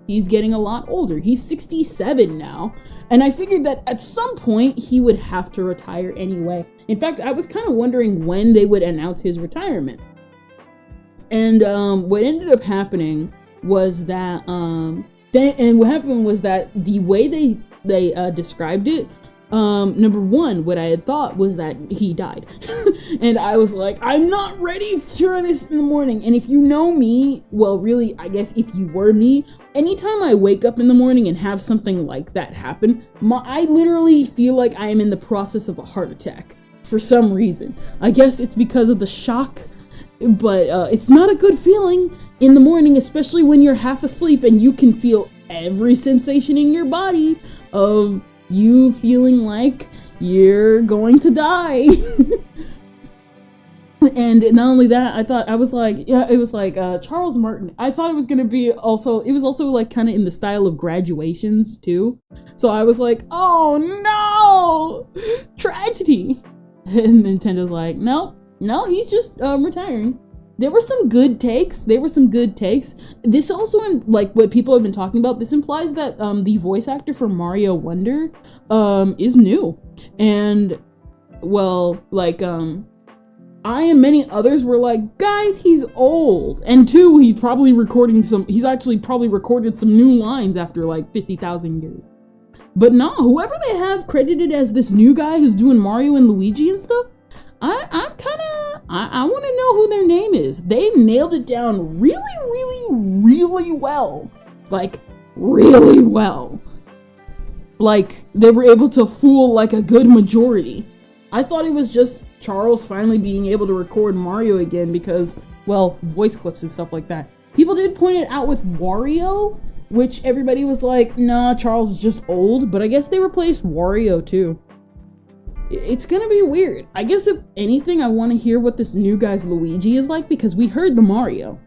he's getting a lot older. He's 67 now. And I figured that at some point he would have to retire anyway. In fact, I was kind of wondering when they would announce his retirement. And what ended up happening was that, the way they described it, number one, what I had thought was that he died. And I was like, I'm not ready for this in the morning. And if you know me, well, really, I guess if you were me, anytime I wake up in the morning and have something like that happen, I literally feel like I am in the process of a heart attack for some reason. I guess it's because of the shock, but it's not a good feeling in the morning, especially when you're half asleep and you can feel every sensation in your body of you feeling like you're going to die. And not only that, it was like Charles Martin. I thought it was gonna be also like kind of in the style of Graduations too. So I was like, oh no, tragedy. And Nintendo's like, no, he's just retiring. There were some good takes. This also, like what people have been talking about, this implies that the voice actor for Mario Wonder is new. And well, like I and many others were like, guys, he's old. And two, he's actually probably recorded some new lines after like 50,000 years. But no, whoever they have credited as this new guy who's doing Mario and Luigi and stuff, I want to know who their name is. They nailed it down really, really, really well. Like, really well. Like, they were able to fool like a good majority. I thought it was just Charles finally being able to record Mario again because, well, voice clips and stuff like that. People did point it out with Wario, which everybody was like, nah, Charles is just old, but I guess they replaced Wario too. It's gonna be weird. I guess if anything, I want to hear what this new guy's Luigi is like because we heard the Mario.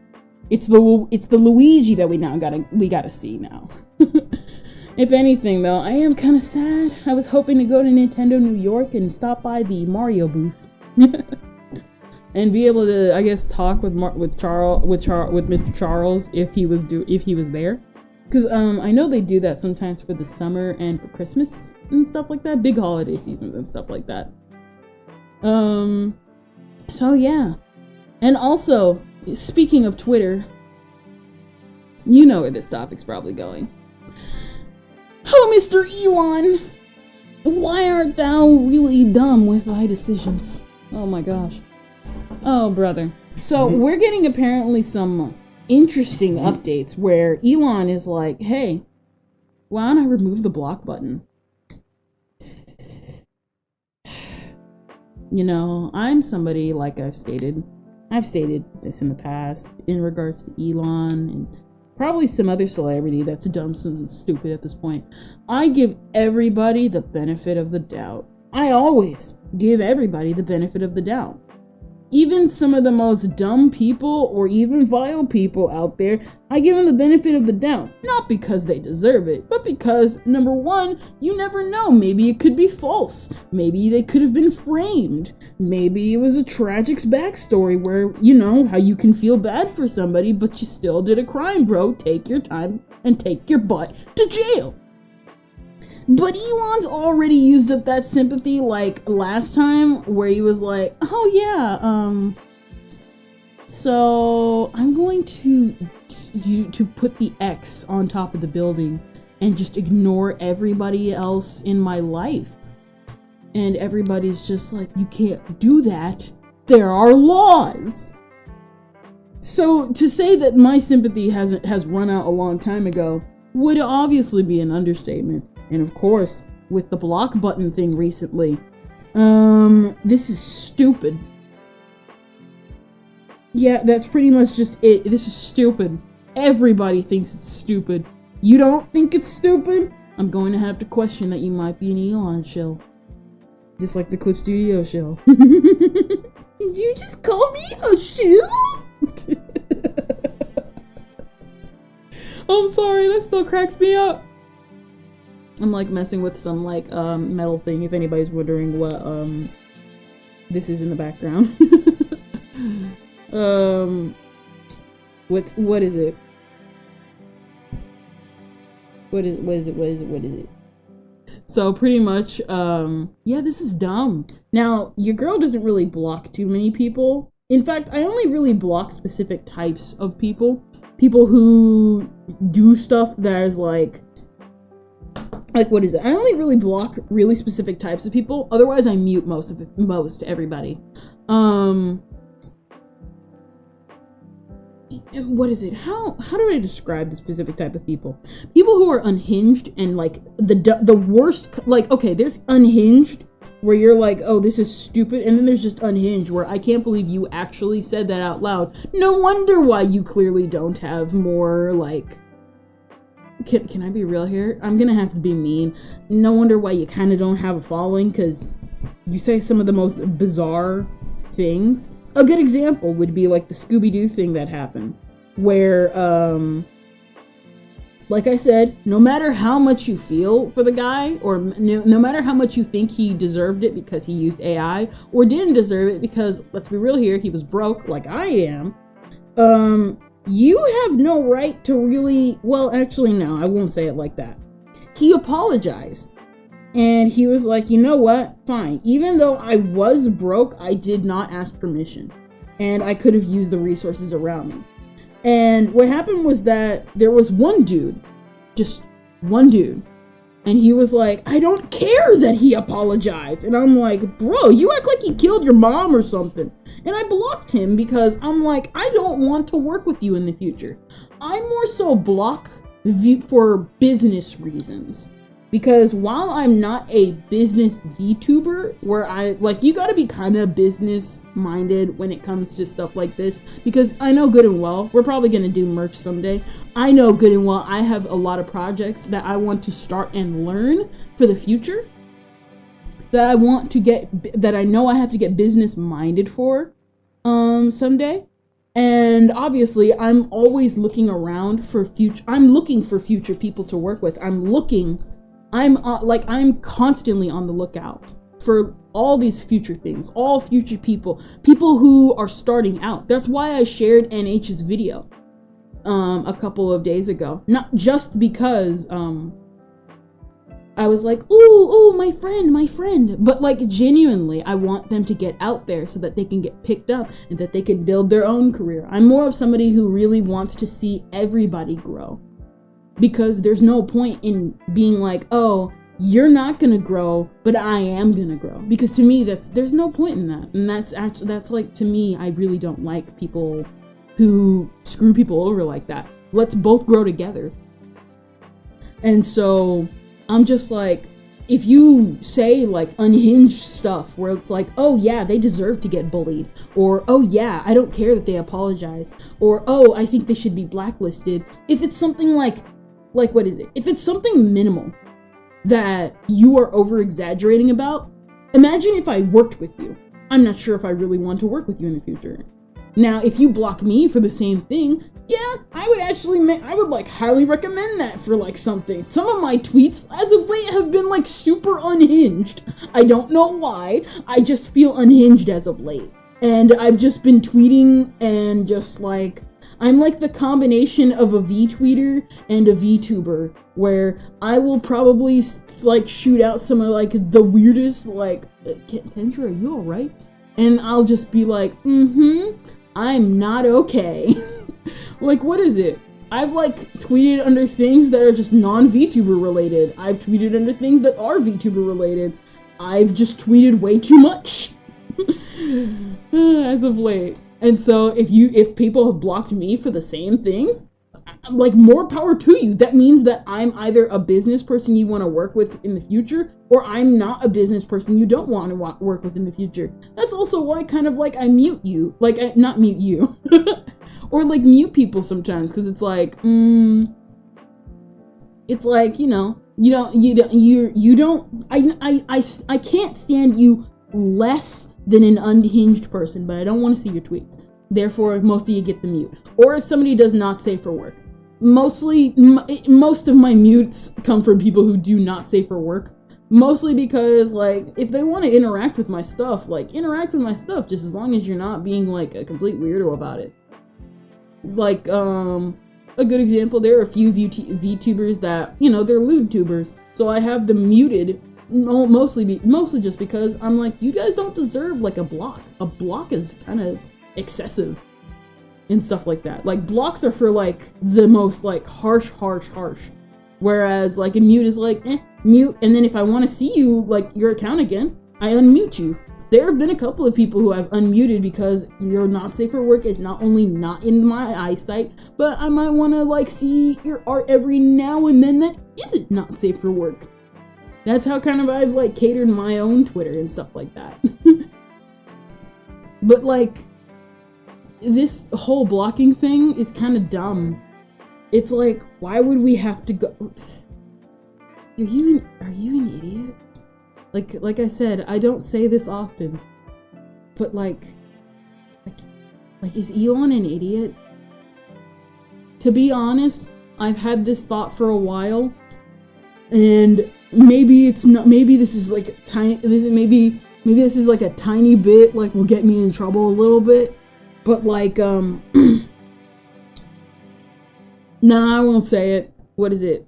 It's the Luigi that we gotta see now. If anything, though, I am kind of sad. I was hoping to go to Nintendo New York and stop by the Mario booth and be able to, I guess, talk with Mr. Charles if he was there. Because I know they do that sometimes for the summer and for Christmas and stuff like that, big holiday seasons and stuff like that. So yeah, and also speaking of Twitter, you know where this topic's probably going. Oh, Mr. Elon, why art thou really dumb with thy decisions? Oh my gosh. Oh, brother. So, we're getting apparently some interesting updates where Elon is like, hey, why don't I remove the block button? You know, I'm somebody, like I've stated this in the past in regards to Elon and probably some other celebrity that's dumb and stupid at this point. I give everybody the benefit of the doubt. I always give everybody the benefit of the doubt. Even some of the most dumb people or even vile people out there, I give them the benefit of the doubt. Not because they deserve it, but because, number one, you never know. Maybe it could be false. Maybe they could have been framed. Maybe it was a tragic's backstory where, you know, how you can feel bad for somebody, but you still did a crime, bro. Take your time and take your butt to jail. But Elon's already used up that sympathy like last time where he was like, oh yeah, so I'm going to put the X on top of the building and just ignore everybody else in my life. And everybody's just like, you can't do that. There are laws. So to say that my sympathy has run out a long time ago would obviously be an understatement. And of course, with the block button thing recently, This is stupid. Yeah, that's pretty much just it. This is stupid. Everybody thinks it's stupid. You don't think it's stupid? I'm going to have to question that you might be an Elon shill. Just like the Clip Studio shill. Did you just call me a shill? I'm sorry, that still cracks me up. I'm like messing with some like metal thing, if anybody's wondering what this is in the background. What is it? What is it? So pretty much, yeah, this is dumb. Now, your girl doesn't really block too many people. In fact, I only really block specific types of people. People who do stuff that is like what is it? I only really block really specific types of people. Otherwise, I mute most everybody. What is it? How do I describe the specific type of people? People who are unhinged and like the worst. Like, okay, there's unhinged where you're like, oh, this is stupid, and then there's just unhinged where I can't believe you actually said that out loud. No wonder why you clearly don't have more like. Can I be real here? I'm gonna have to be mean. No wonder why you kind of don't have a following, because you say some of the most bizarre things. A good example would be like the Scooby-Doo thing that happened, where, like I said, no matter how much you feel for the guy, or no matter how much you think he deserved it because he used AI, or didn't deserve it because, let's be real here, he was broke like I am, you have no right to really, well, actually, no, I won't say it like that. He apologized. And he was like, you know what? Fine. Even though I was broke, I did not ask permission. And I could have used the resources around me. And what happened was that there was one dude, just one dude. And he was like, I don't care that he apologized. And I'm like, bro, you act like he killed your mom or something. And I blocked him because I'm like, I don't want to work with you in the future. I more so block for business reasons. Because while I'm not a business VTuber, where you gotta be kind of business minded when it comes to stuff like this, because I know good and well, we're probably gonna do merch someday. I know good and well, I have a lot of projects that I want to start and learn for the future, that I want to get, that I know I have to get business minded for, someday. And obviously, I'm always looking around for I'm looking for future people to work with. I'm constantly on the lookout for all these future things, all future people who are starting out. That's why I shared NH's video a couple of days ago. Not just because I was like, ooh, my friend. But like genuinely, I want them to get out there so that they can get picked up and that they can build their own career. I'm more of somebody who really wants to see everybody grow. Because there's no point in being like, oh, you're not gonna grow, but I am gonna grow. Because to me, there's no point in that. And that's like, to me, I really don't like people who screw people over like that. Let's both grow together. And so I'm just like, if you say like unhinged stuff where it's like, oh yeah, they deserve to get bullied, or oh yeah, I don't care that they apologized, or oh, I think they should be blacklisted. If it's something like what is it? If it's something minimal that you are over exaggerating about, imagine if I worked with you. I'm not sure if I really want to work with you in the future. Now, if you block me for the same thing, yeah, I would like highly recommend that for like something. Some of my tweets as of late have been like super unhinged. I don't know why. I just feel unhinged as of late. And I've just been tweeting and just like, I'm like the combination of a V-tweeter and a VTuber, where I will probably like shoot out some of like the weirdest like, Kendra, are you alright? And I'll just be like, I'm not okay. Like, what is it? I've like tweeted under things that are just non-VTuber related. I've tweeted under things that are VTuber related. I've just tweeted way too much. As of late. And so if people have blocked me for the same things, like, more power to you. That means that I'm either a business person you want to work with in the future, or I'm not a business person you don't want to work with in the future. That's also why kind of like I mute you, like not mute you, or like mute people sometimes, because it's like, it's like, you know, I can't stand you less than an unhinged person, but I don't want to see your tweets. Therefore, most of you get the mute. Or if somebody does not safe for work. Most of my mutes come from people who do not safe for work. Mostly because, like, if they want to interact with my stuff, like, interact with my stuff, just as long as you're not being, like, a complete weirdo about it. Like, a good example, there are a few VTubers that, you know, they're lewd tubers. So I have them muted, mostly just because I'm like, you guys don't deserve, like, a block. A block is kind of excessive. And stuff like that. Like, blocks are for, like, the most, like, harsh. Whereas, like, a mute is like, mute, and then if I want to see you, like, your account again, I unmute you. There have been a couple of people who I've unmuted because you're not safe for work. It's not only not in my eyesight, but I might want to, like, see your art every now and then that isn't not safe for work. That's how kind of I've, like, catered my own Twitter and stuff like that. But, like, this whole blocking thing is kind of dumb. It's like, why would we have to go? Are you an idiot? Like I said, I don't say this often, but like, is Elon an idiot? To be honest, I've had this thought for a while, and maybe it's not. Maybe this is like tiny. Maybe this is like a tiny bit. Like, will get me in trouble a little bit. But, like, nah, I won't say it. What is it?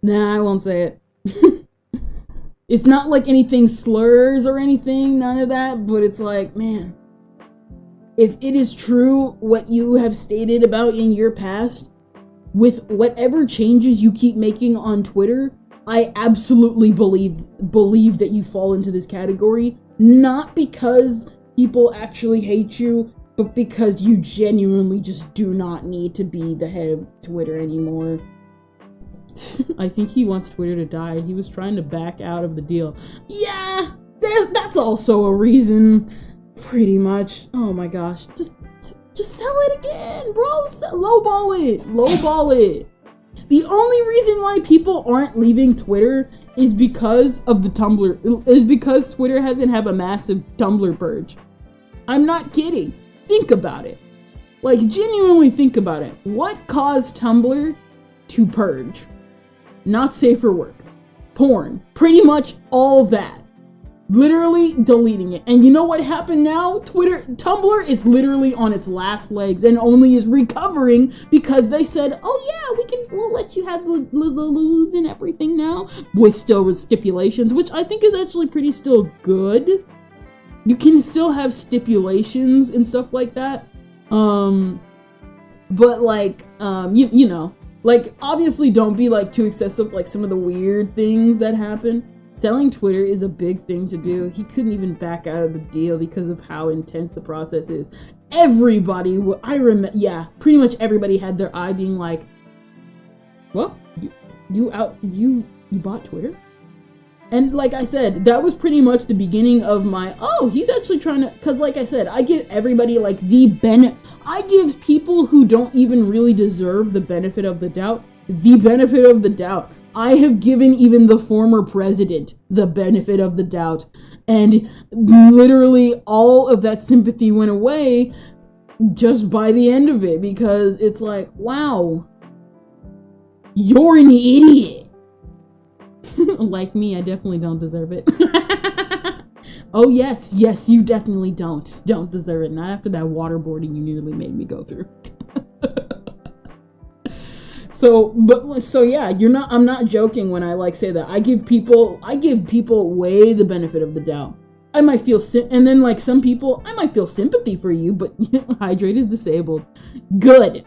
Nah, I won't say it. It's not like anything slurs or anything, none of that, but it's like, man, if it is true what you have stated about in your past, with whatever changes you keep making on Twitter, I absolutely believe that you fall into this category, not because people actually hate you, but because you genuinely just do not need to be the head of Twitter anymore. I think he wants Twitter to die. He was trying to back out of the deal. Yeah, that's also a reason, pretty much. Oh my gosh, just sell it again, bro. Lowball it. The only reason why people aren't leaving Twitter is because of the Tumblr. Is because Twitter hasn't had a massive Tumblr purge. I'm not kidding. Think about it. Like, genuinely think about it. What caused Tumblr to purge? Not safe for work. Porn. Pretty much all that. Literally deleting it. And you know what happened now? Tumblr is literally on its last legs and only is recovering because they said, oh yeah, we'll let you have the lewds and everything now. With stipulations, which I think is actually pretty still good. You can still have stipulations and stuff like that. But like, you know, like, obviously don't be like too excessive, like some of the weird things that happen. Selling Twitter is a big thing to do. He couldn't even back out of the deal because of how intense the process is. Everybody, pretty much everybody had their eye being like, well, you bought Twitter? And like I said, that was pretty much the beginning of my, oh, he's actually trying to, because like I said, I give everybody like I give people who don't even really deserve the benefit of the doubt, I have given even the former president the benefit of the doubt. And literally all of that sympathy went away just by the end of it, because it's like, wow, you're an idiot. Like me, I definitely don't deserve it. Oh yes, you definitely don't deserve it. Not after that waterboarding you nearly made me go through. So yeah, I'm not joking when I like say that. I give people way the benefit of the doubt. I might feel and then like some people, I might feel sympathy for you, but Hydrate is disabled. Good.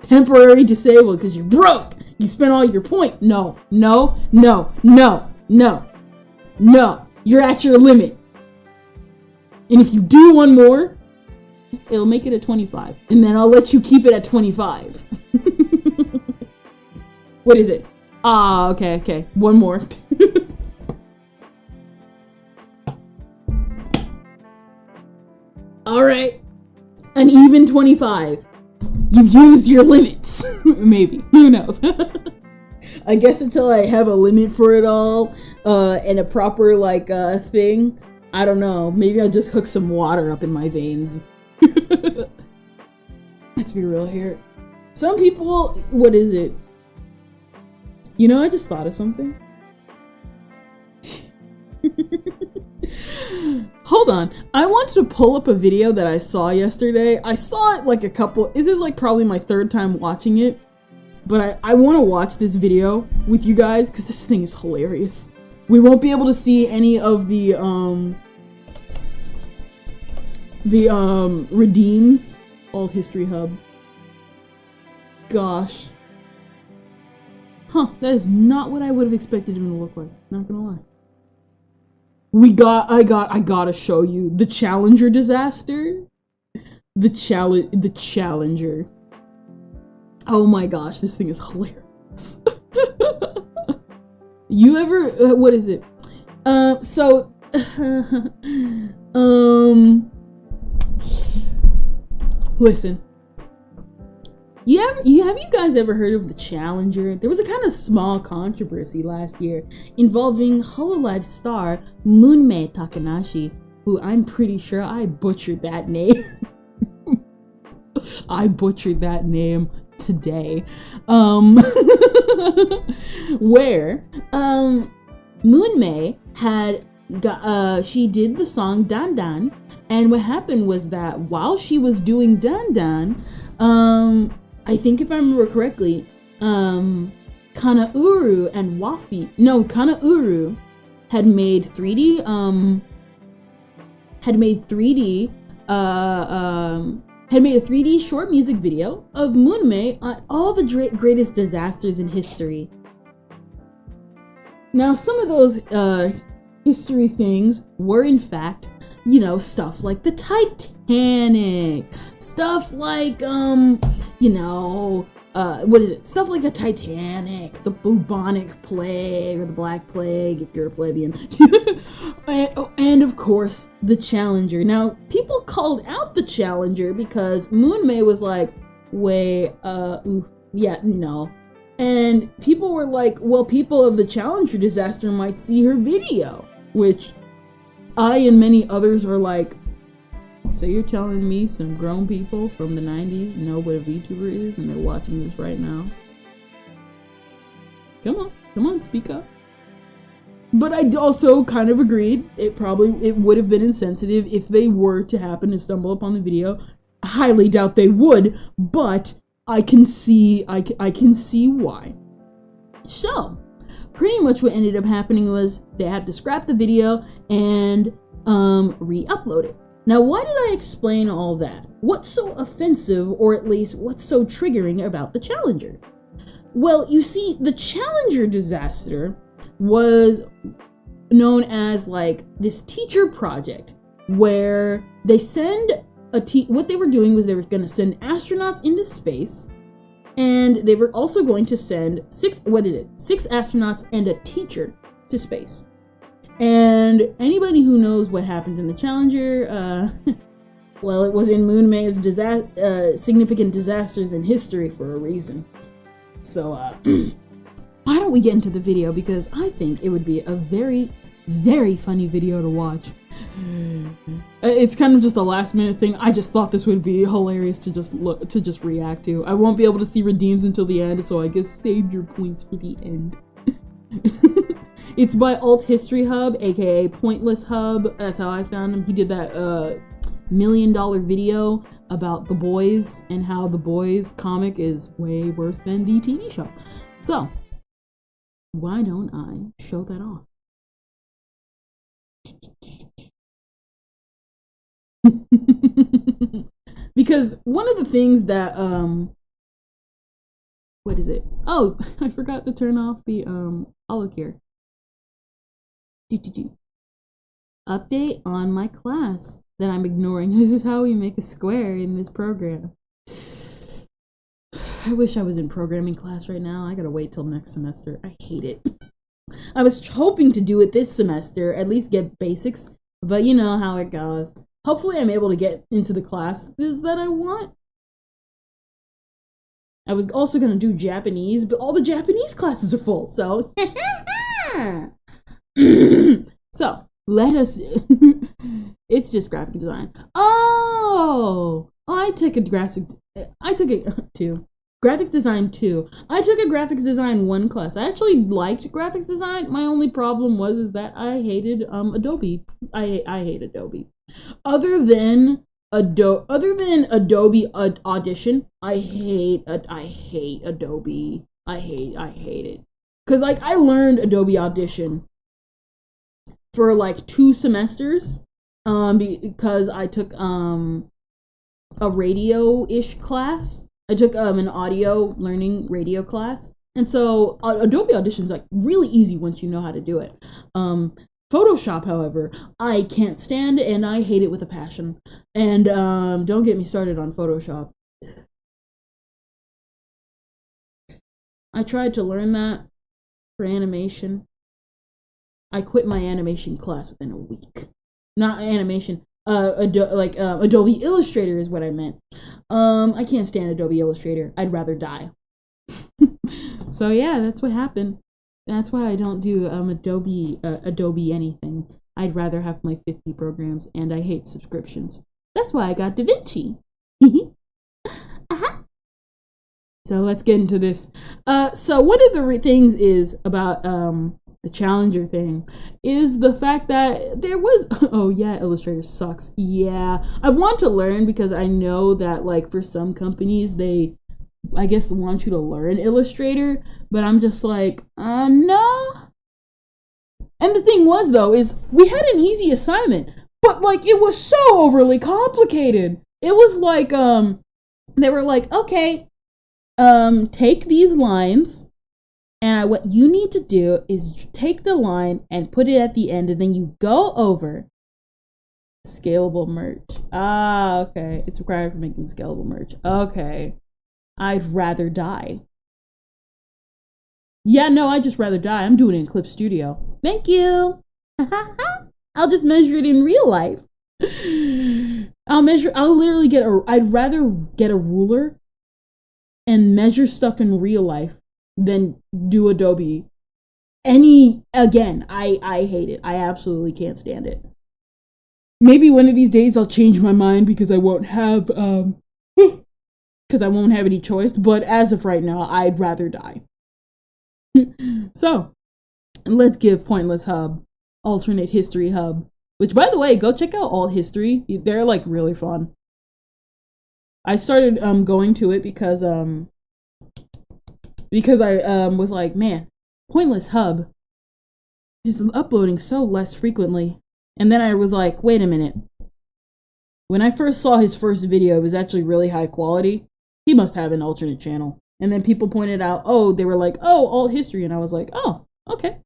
Temporary disabled because you broke. You spent all your point. No. You're at your limit. And if you do one more, it'll make it a 25. And then I'll let you keep it at 25. What is it? Ah, okay. One more. Alright. An even 25. You've used your limits. Maybe. Who knows? I guess until I have a limit for it all, and a proper, thing. I don't know. Maybe I'll just hook some water up in my veins. Let's be real here. Some people, what is it? You know, I just thought of something. Hold on. I want to pull up a video that I saw yesterday. I saw it this is probably my third time watching it. But I want to watch this video with you guys because this thing is hilarious. We won't be able to see any of the redeems. Alt History Hub. Gosh. Huh, that is not what I would have expected him to look like. Not gonna lie. I gotta show you the Challenger disaster. The Challenger. Oh my gosh, this thing is hilarious. You ever, what is it? Listen. Have you guys ever heard of the Challenger? There was a kind of small controversy last year involving HoloLive star Moonmei Takanashi, who I'm pretty sure I butchered that name. I butchered that name today. Where Moonmei had she did the song Dan Dan, and what happened was that while she was doing Dan Dan, I think if I remember correctly, Kanauru and Kanauru had made 3D had made a 3D short music video of Moonmei on all the greatest disasters in history. Now, some of those history things were in fact, stuff like the Titanic, stuff like, stuff like the Titanic, the bubonic plague, or the Black Plague, if you're a plebeian, and of course, the Challenger. Now, people called out the Challenger because Moonmei was like, no. And people were like, well, people of the Challenger disaster might see her video, which I and many others were like, so you're telling me some grown people from the 90s know what a VTuber is and they're watching this right now? Come on, speak up. But I also kind of agreed it would have been insensitive if they were to happen to stumble upon the video. I highly doubt they would, but I can see why. So, pretty much what ended up happening was they had to scrap the video and re-upload it. Now, why did I explain all that? What's so offensive, or at least what's so triggering about the Challenger? Well, you see, the Challenger disaster was known as this teacher project where they send what they were doing was they were going to send astronauts into space, and they were also going to send six astronauts and a teacher to space. And anybody who knows what happens in the Challenger, well, it was in Moonmei's significant disasters in history for a reason. So, why don't we get into the video, because I think it would be a very, very funny video to watch. It's kind of just a last minute thing. I just thought this would be hilarious to just react to. I won't be able to see redeems until the end, so I guess save your points for the end. It's by Alt History Hub, aka Pointless Hub. That's how I found him. He did that $1 million video about The Boys and how The Boys comic is way worse than the TV show. So, why don't I show that off? Because one of the things that what is it? Oh, I forgot to turn off the HoloCure. Update on my class. that I'm ignoring. This is how we make a square in this program. I wish I was in programming class right now. I gotta wait till next semester. I hate it. I was hoping to do it this semester, at least get basics, but you know how it goes. Hopefully I'm able to get into the classes that I want. I was also gonna do Japanese, but all the Japanese classes are full, so. So, let us. It's just graphic design. Oh, I took a graphics design 2. I took a graphics design 1 class. I actually liked graphics design. My only problem was that I hated Adobe. I hate Adobe. Other than Adobe Audition, I hate Adobe. I hate it. Cause like I learned Adobe Audition for like 2 semesters, because I took a radio-ish class. I took an audio learning radio class, and so Adobe Audition's like really easy once you know how to do it. Photoshop, however, I can't stand, and I hate it with a passion. And don't get me started on Photoshop. I tried to learn that for animation. I quit my animation class within a week. Not animation. Adobe Illustrator is what I meant. I can't stand Adobe Illustrator. I'd rather die. So yeah, that's what happened. That's why I don't do Adobe anything. I'd rather have my 50 programs, and I hate subscriptions. That's why I got DaVinci. Uh-huh. So let's get into this. So one of the things is about the Challenger thing is the fact that there was oh yeah, Illustrator sucks. Yeah, I want to learn because I know that like for some companies they I guess want you to learn Illustrator, but I'm just like no. And the thing was though is we had an easy assignment, but like it was so overly complicated. It was like they were like, okay, take these lines, and what you need to do is take the line and put it at the end, and then you go over scalable merge. Ah, okay. It's required for making scalable merge. Okay. I'd rather die. Yeah, no, I'd just rather die. I'm doing it in Clip Studio. Thank you. I'll just measure it in real life. I'll literally I'd rather get a ruler and measure stuff in real life than do Adobe. Again, I hate it. I absolutely can't stand it. Maybe one of these days I'll change my mind because I won't have any choice, but as of right now, I'd rather die. So, let's give Pointless Hub, Alternate History Hub, which by the way, go check out Alt History. They're like really fun. I started going to it because I was like, man, Pointless Hub is uploading so less frequently. And then I was like, wait a minute. When I first saw his first video, it was actually really high quality. He must have an alternate channel. And then people pointed out, they were like, alt history. And I was like, oh, okay.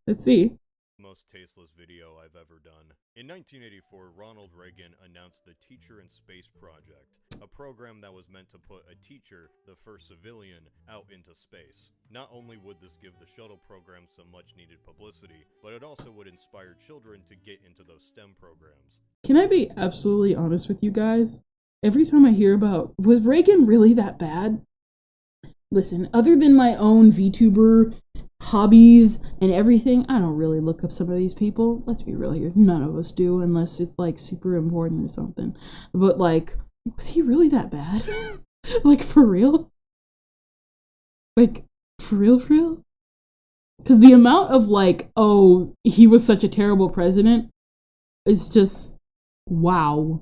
Let's see. Most tasteless video I've ever done. In 1984, Ronald Reagan announced the Teacher in Space Project, a program that was meant to put a teacher, the first civilian, out into space. Not only would this give the shuttle program some much-needed publicity, but it also would inspire children to get into those STEM programs. Can I be absolutely honest with you guys? Every time I hear about, was Reagan really that bad? Listen, other than my own VTuber hobbies and everything, I don't really look up some of these people. Let's be real here. None of us do, unless it's like super important or something. But like, was he really that bad? Like, for real? Like, for real? Because the amount of like, he was such a terrible president is just, wow.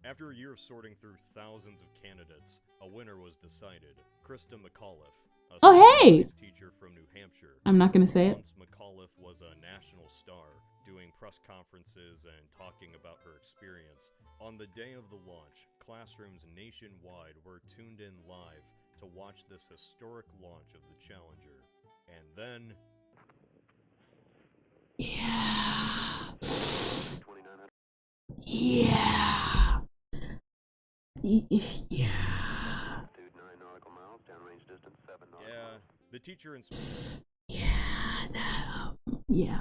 After a year of sorting through thousands of candidates, a winner was decided. Krista McAuliffe, a hey! teacher from New Hampshire. I'm not gonna say it. Once McAuliffe was a national star, doing press conferences and talking about her experience. On the day of the launch, classrooms nationwide were tuned in live to watch this historic launch of the Challenger. And then... Yeah. Yeah. Yeah. Yeah, the teacher in Yeah. Yeah.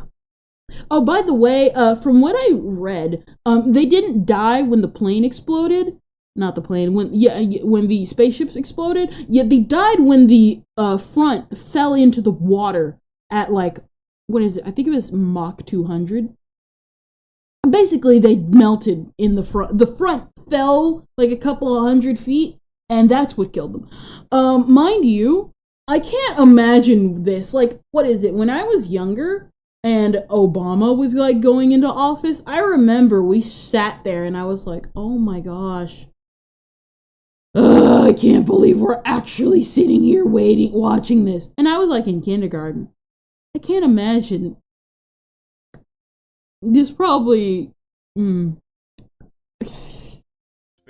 Oh, by the way, from what I read, they didn't die when the plane exploded. Not the plane, when the spaceships exploded. Yeah, they died when the front fell into the water at like, what is it? I think it was Mach 200. Basically, they melted in the front. The front fell like a couple of 100 feet, and that's what killed them. Mind you, I can't imagine this. Like, what is it? When I was younger, and Obama was like going into office, I remember we sat there and I was like, oh my gosh. Ugh, I can't believe we're actually sitting here watching this. And I was like in kindergarten. I can't imagine. This probably.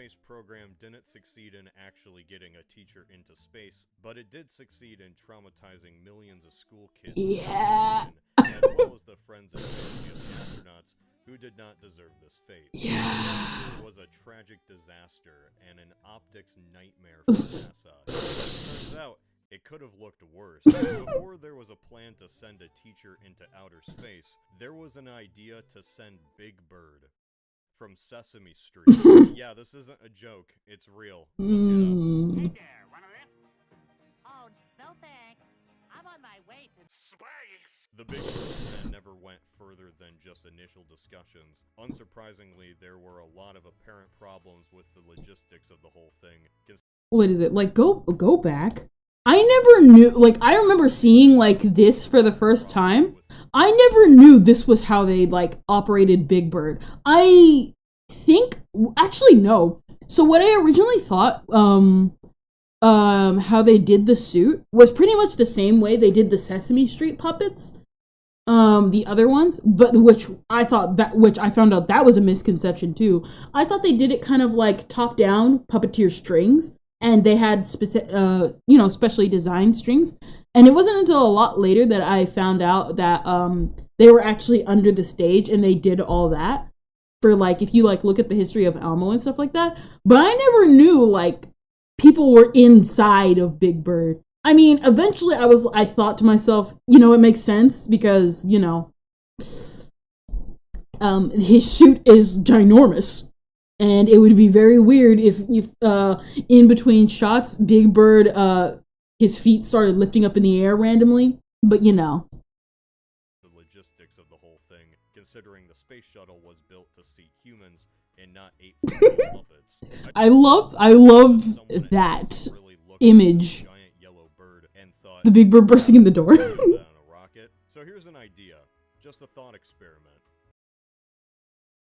space program didn't succeed in actually getting a teacher into space, but it did succeed in traumatizing millions of school kids. Yeah. As well as the friends and family of the astronauts who did not deserve this fate. Yeah. It was a tragic disaster and an optics nightmare for NASA. Turns out, it could have looked worse. Before there was a plan to send a teacher into outer space, there was an idea to send Big Bird from Sesame Street. Yeah, this isn't a joke. It's real. Look it up. Hey there, want a lift? Oh, no thanks. I'm on my way to space. The Big Bird plan never went further than just initial discussions. Unsurprisingly, there were a lot of apparent problems with the logistics of the whole thing. What is it? Like, go back. I never knew, like, I remember seeing, like, this for the first time. I never knew this was how they, like, operated Big Bird. I think, actually, no. So what I originally thought, how they did the suit was pretty much the same way they did the Sesame Street puppets. The other ones, but which I found out that was a misconception too. I thought they did it kind of like top down puppeteer strings, and they had specially designed strings. And it wasn't until a lot later that I found out that they were actually under the stage and they did all that for, like, if you like look at the history of Elmo and stuff like that. But I never knew like people were inside of Big Bird. I mean, eventually I thought to myself, it makes sense because, his suit is ginormous. And it would be very weird if in between shots, Big Bird, his feet started lifting up in the air randomly. But, The logistics of the whole thing, considering the space shuttle was built to seat humans and not 8-foot puppets. I love that image. The Big Bird bursting in the door. On a rocket. So here's an idea. Just a thought experiment.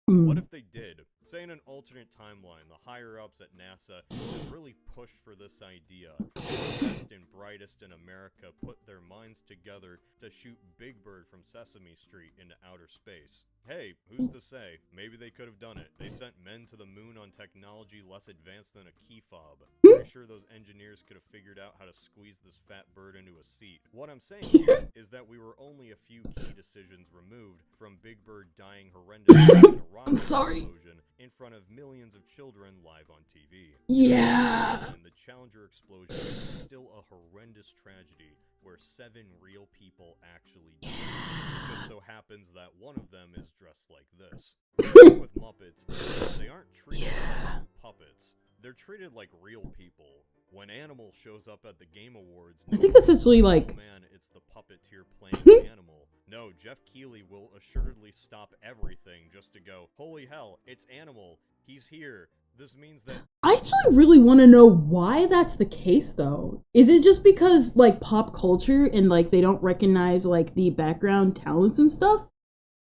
What if they did? Say in an alternate timeline, the higher-ups at NASA just really pushed for this idea. The best and brightest in America put their minds together to shoot Big Bird from Sesame Street into outer space. Hey, who's to say? Maybe they could have done it. They sent men to the moon on technology less advanced than a key fob. Pretty sure those engineers could have figured out how to squeeze this fat bird into a seat. What I'm saying is that we were only a few key decisions removed from Big Bird dying horrendously in a rocket explosion in front of millions of children live on TV. Yeah. And the Challenger explosion is still a horrendous tragedy where 7 real people actually died. It just so happens that one of them is dressed like this. With Muppets, they aren't treated like puppets. They're treated like real people. When Animal shows up at the Game Awards, I think that's actually like... Oh man, it's the puppeteer playing Animal. No, Jeff Keighley will assuredly stop everything just to go, holy hell, it's Animal. He's here. This means that... I actually really want to know why that's the case, though. Is it just because, like, pop culture and, like, they don't recognize, like, the background talents and stuff?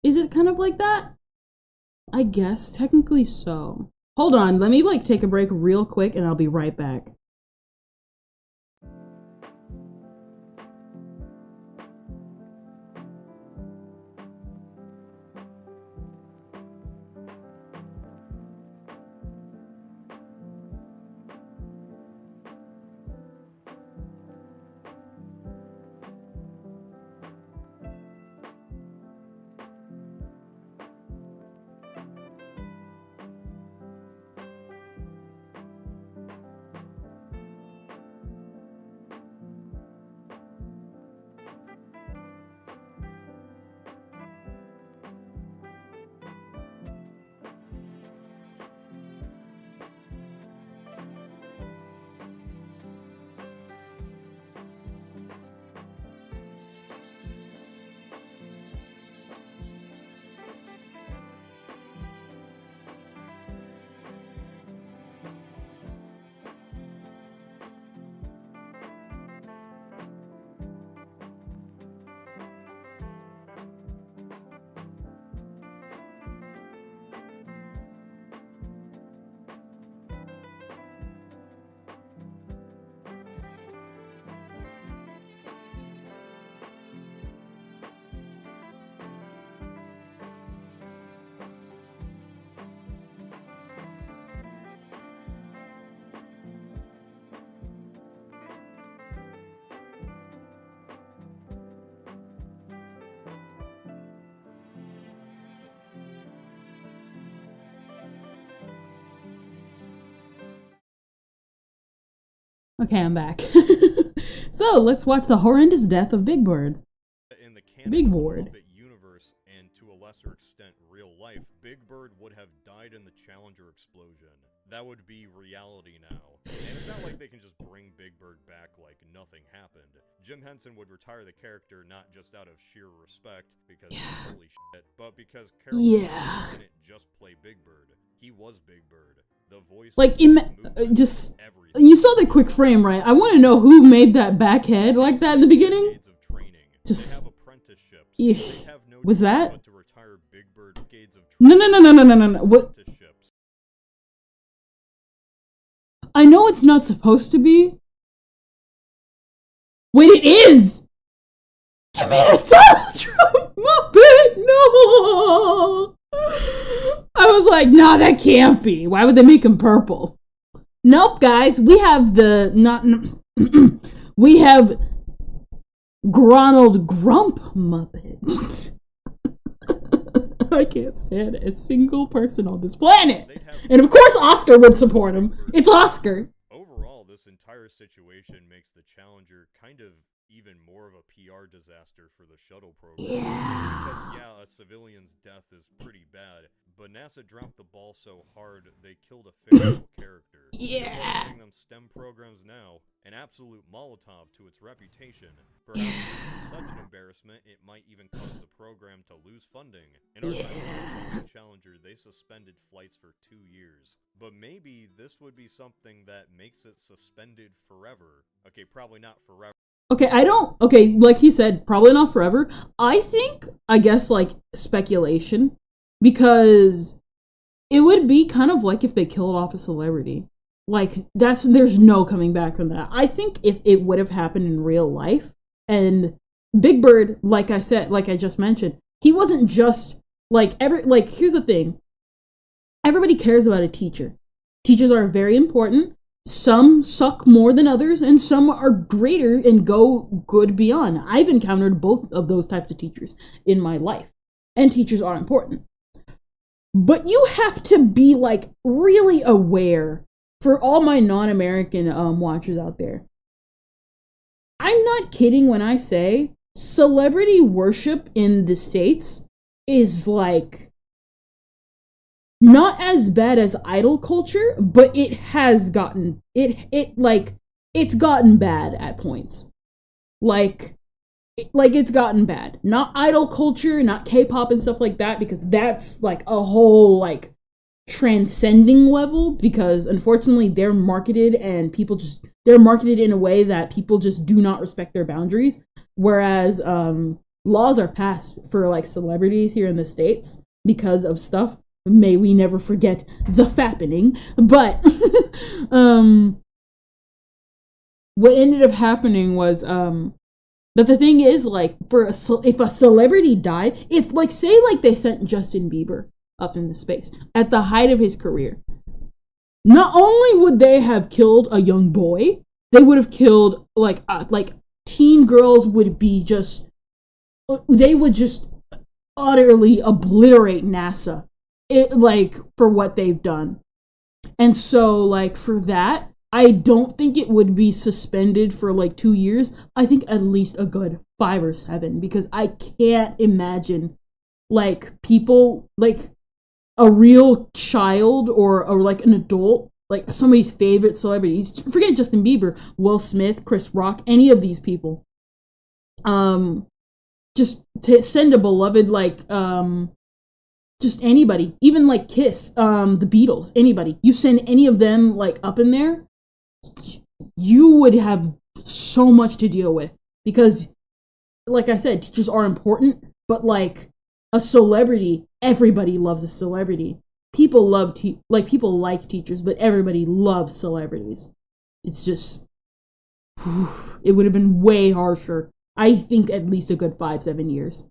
Is it kind of like that? I guess, technically so. Hold on, let me, like, take a break real quick and I'll be right back. Okay, I'm back. So, let's watch the horrendous death of Big Bird. In the canon Big of the Board. Muppet universe, and to a lesser extent real life, Big Bird would have died in the Challenger explosion. That would be reality now. And it's not like they can just bring Big Bird back like nothing happened. Jim Henson would retire the character not just out of sheer respect, because holy shit, but because Carol didn't just play Big Bird. He was Big Bird. The voice, Like, just... everything. You saw the quick frame, right? I want to know who made that back head like that in the beginning. Decades of training. Just... They have apprenticeships. Yeah. They have no Was choice that? but to retire Big Bird decades of No, training. no. What? Apprenticeships. I know it's not supposed to be. Wait, it is! He made a Donald Trump Muppet! No! I was like, nah, that can't be. Why would they make him purple? Nope, guys. We have we have Gronald Grump Muppet. I can't stand a single person on this planet. And of course Oscar would support him. It's Oscar. Overall, this entire situation makes the Challenger kind of even more of a PR disaster for the shuttle program. Yeah. Because, yeah, a civilian's death is pretty bad, but NASA dropped the ball so hard they killed a fictional character. Yeah. Giving them STEM programs now, an absolute Molotov to its reputation. Perhaps this is such an embarrassment it might even cause the program to lose funding. In our time with the Challenger, they suspended flights for 2 years. But maybe this would be something that makes it suspended forever. Okay, probably not forever. Okay, like he said, probably not forever. I guess, like, speculation. Because it would be kind of like if they killed off a celebrity. Like, there's no coming back from that. I think if it would have happened in real life, and Big Bird, like I just mentioned, he wasn't just, here's the thing. Everybody cares about a teacher. Teachers are very important. Some suck more than others, and some are greater and go good beyond. I've encountered both of those types of teachers in my life, and teachers are important. But you have to be, like, really aware, for all my non-American watchers out there. I'm not kidding when I say celebrity worship in the States is, like, not as bad as idol culture, but it has gotten it's gotten bad at points. It's gotten bad. Not idol culture, not K-pop and stuff like that, because that's like a whole like transcending level, because unfortunately they're marketed in a way that people just do not respect their boundaries. Whereas laws are passed for like celebrities here in the States because of stuff. May we never forget the fappening. But what ended up happening was that the thing is, like, if a celebrity died, if, like, say, like, they sent Justin Bieber up into space at the height of his career, not only would they have killed a young boy, they would have killed, like teen girls would be just, they would just utterly obliterate NASA, for what they've done. And so, like, for that, I don't think it would be suspended for, like, 2 years. I think at least a good 5 or 7, because I can't imagine, like, people, like, a real child or like, an adult, like, somebody's favorite celebrities, forget Justin Bieber, Will Smith, Chris Rock, any of these people, just to send a beloved, like, just anybody, even, like, Kiss, the Beatles, anybody, you send any of them, like, up in there, you would have so much to deal with, because, like I said, teachers are important, but, like, a celebrity, everybody loves a celebrity. People love people like teachers, but everybody loves celebrities. It's just, it would have been way harsher. I think at least a good 5-7 years.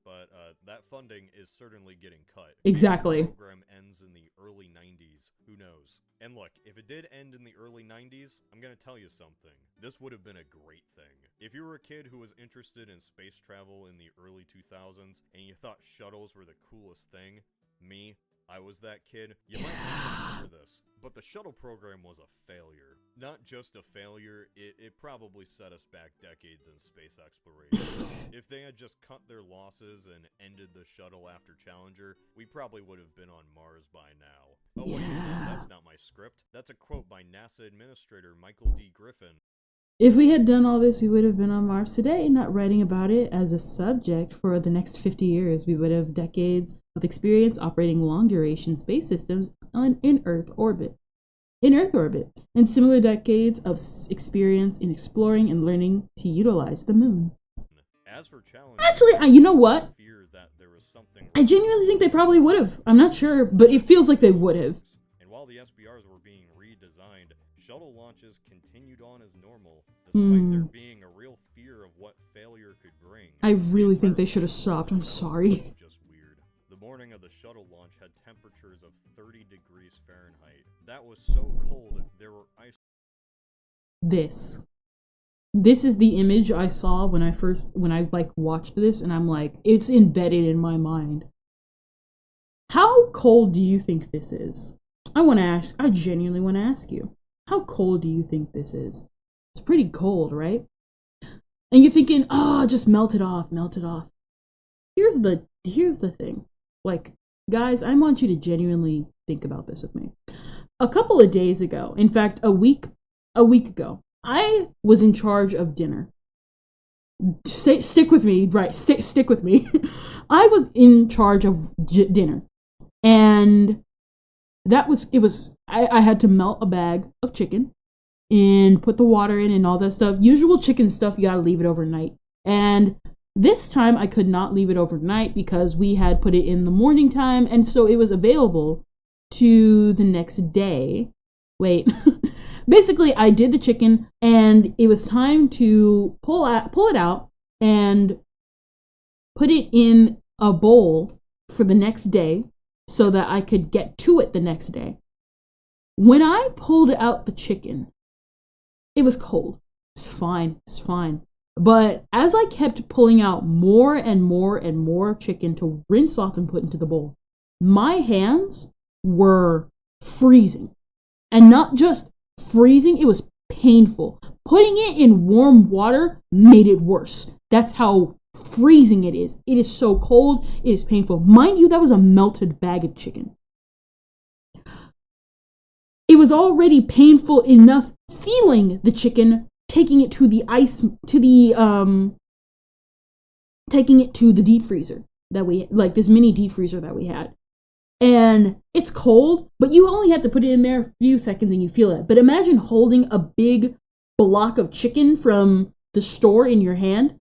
But that funding is certainly getting cut. Exactly. Maybe the program ends in the early 90s. Who knows? And look, if it did end in the early 90s, I'm gonna tell you something. This would have been a great thing. If you were a kid who was interested in space travel in the early 2000s, and you thought shuttles were the coolest thing, me, I was that kid. You might not remember this, but the shuttle program was a failure. Not just a failure, it probably set us back decades in space exploration. If they had just cut their losses and ended the shuttle after Challenger, we probably would have been on Mars by now. Oh, wait, no, that's not my script. That's a quote by NASA Administrator Michael D. Griffin. If we had done all this, we would have been on Mars today, not writing about it as a subject for the next 50 years. We would have decades of experience operating long-duration space systems in Earth orbit. And similar decades of experience in exploring and learning to utilize the moon. As for Challenger, Actually, you know what? fear that there was something I genuinely think they probably would have. I'm not sure, but it feels like they would have. And while the SBRs were being redesigned, shuttle launches continued on as normal, despite there being a real fear of what failure could bring. I really think they should have stopped. I'm sorry. Just weird. The morning of the shuttle launch had temperatures of 30 degrees Fahrenheit. That was so cold, there were ice. This is the image I saw when I watched this, and I'm like, it's embedded in my mind. How cold do you think this is? I genuinely want to ask you. How cold do you think this is? It's pretty cold, right? And you're thinking, oh, just melt it off. Here's the thing. Like, guys, I want you to genuinely think about this with me. A couple of days ago, in fact, a week ago, I was in charge of dinner. Stick with me, right? Stick with me. I was in charge of dinner, and I had to melt a bag of chicken and put the water in and all that stuff. Usual chicken stuff, you gotta leave it overnight. And this time I could not leave it overnight because we had put it in the morning time, and so it was available to the next day. Wait. Basically, I did the chicken, and it was time to pull it out and put it in a bowl for the next day so that I could get to it the next day. When I pulled out the chicken, it was cold. It's fine. But as I kept pulling out more and more and more chicken to rinse off and put into the bowl, my hands were freezing. And not just freezing, it was painful. Putting it in warm water made it worse. That's how freezing it is. It is so cold, it is painful. Mind you, that was a melted bag of chicken. It was already painful enough feeling the chicken, taking it to the deep freezer that we, like this mini deep freezer that we had. And it's cold, but you only have to put it in there a few seconds and you feel it. But imagine holding a big block of chicken from the store in your hand,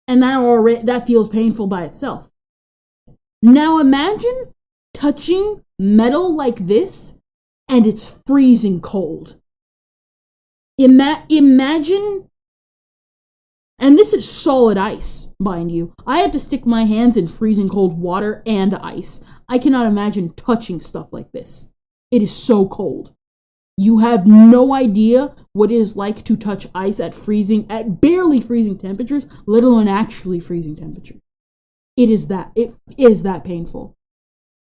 and that feels painful by itself. Now imagine touching metal like this, and it's freezing cold. Imagine, and this is solid ice, mind you. I had to stick my hands in freezing cold water and ice. I cannot imagine touching stuff like this. It is so cold. You have no idea what it is like to touch ice at barely freezing temperatures, let alone actually freezing temperature. It is that painful.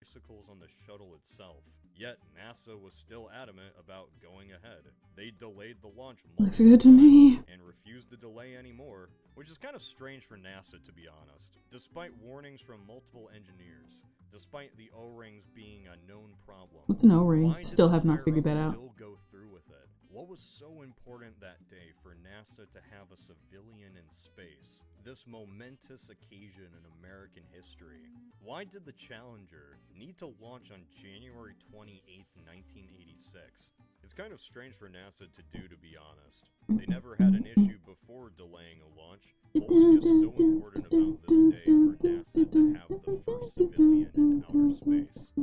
Bicycles on the shuttle itself. Yet NASA was still adamant about going ahead. They delayed the launch Looks good to me. and refused to delay anymore, which is kind of strange for NASA, to be honest. Despite warnings from multiple engineers, despite the O-rings being a known problem. What's an O-ring? Why did Still the have not figured that hiring out. Still go through with it? What was so important that day for NASA to have a civilian in space? This momentous occasion in American history. Why did the Challenger need to launch on January 28th, 1986? It's kind of strange for NASA to do, to be honest. They never had an issue before delaying a launch. What was just so important about this day for NASA to have the first civilian in outer space?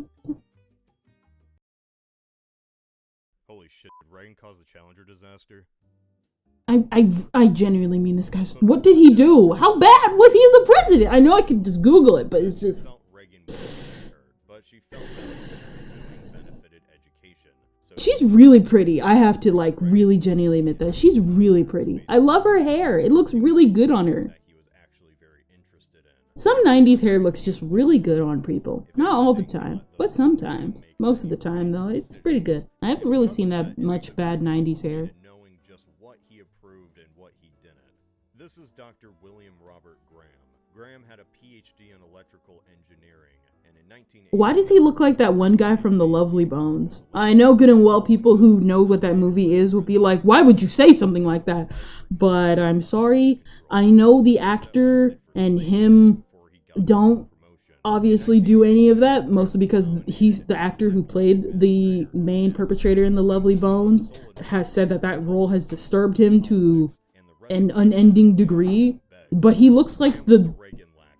Holy shit, did Reagan cause the Challenger disaster? I genuinely mean this guy's. What did he do? How bad was he as a president? I know I could just Google it, but it's just. Felt Reagan was her, but she felt that benefited education. So She's really pretty. I have to really genuinely admit that. She's really pretty. I love her hair. It looks really good on her. that he was actually very interested in. Some 90s hair looks just really good on people. Not all the time, but sometimes. Most of the time, though, it's pretty good. I haven't really seen that much bad 90s hair. Knowing just what he approved and what he didn't. This is Dr. William Robert Graham. Graham had a PhD in electrical engineering, and in 1980... Why does he look like that one guy from The Lovely Bones? I know good and well people who know what that movie is will be like, why would you say something like that? But I'm sorry, I know the actor and him don't obviously do any of that, mostly because he's the actor who played the main perpetrator in The Lovely Bones, has said that that role has disturbed him to an unending degree. But he looks like the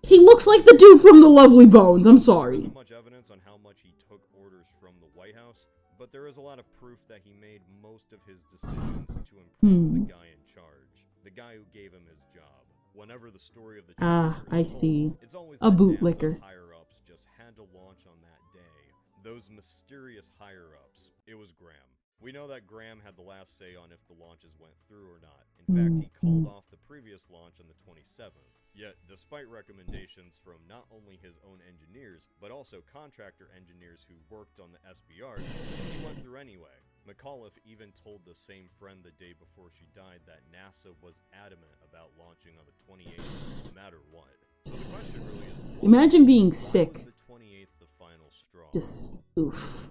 dude from The Lovely Bones. I'm sorry. There isn't much evidence on how much he took orders from the White House, but there is a lot of proof that he made most of his decisions to impress the guy in charge, the guy who gave him his job. Whenever the story of the I see. it's always A that bootlicker. NASA higher-ups just had to launch on that day. Those mysterious higher-ups. It was Graham. We know that Graham had the last say on if the launches went through or not. In fact, he called off the previous launch on the 27th. Yet, despite recommendations from not only his own engineers, but also contractor engineers who worked on the SBR, he went through anyway. McAuliffe even told the same friend the day before she died that NASA was adamant about launching on the 28th, no matter what. So the question really is, Imagine being why sick. was the 28th the final straw? Just, oof.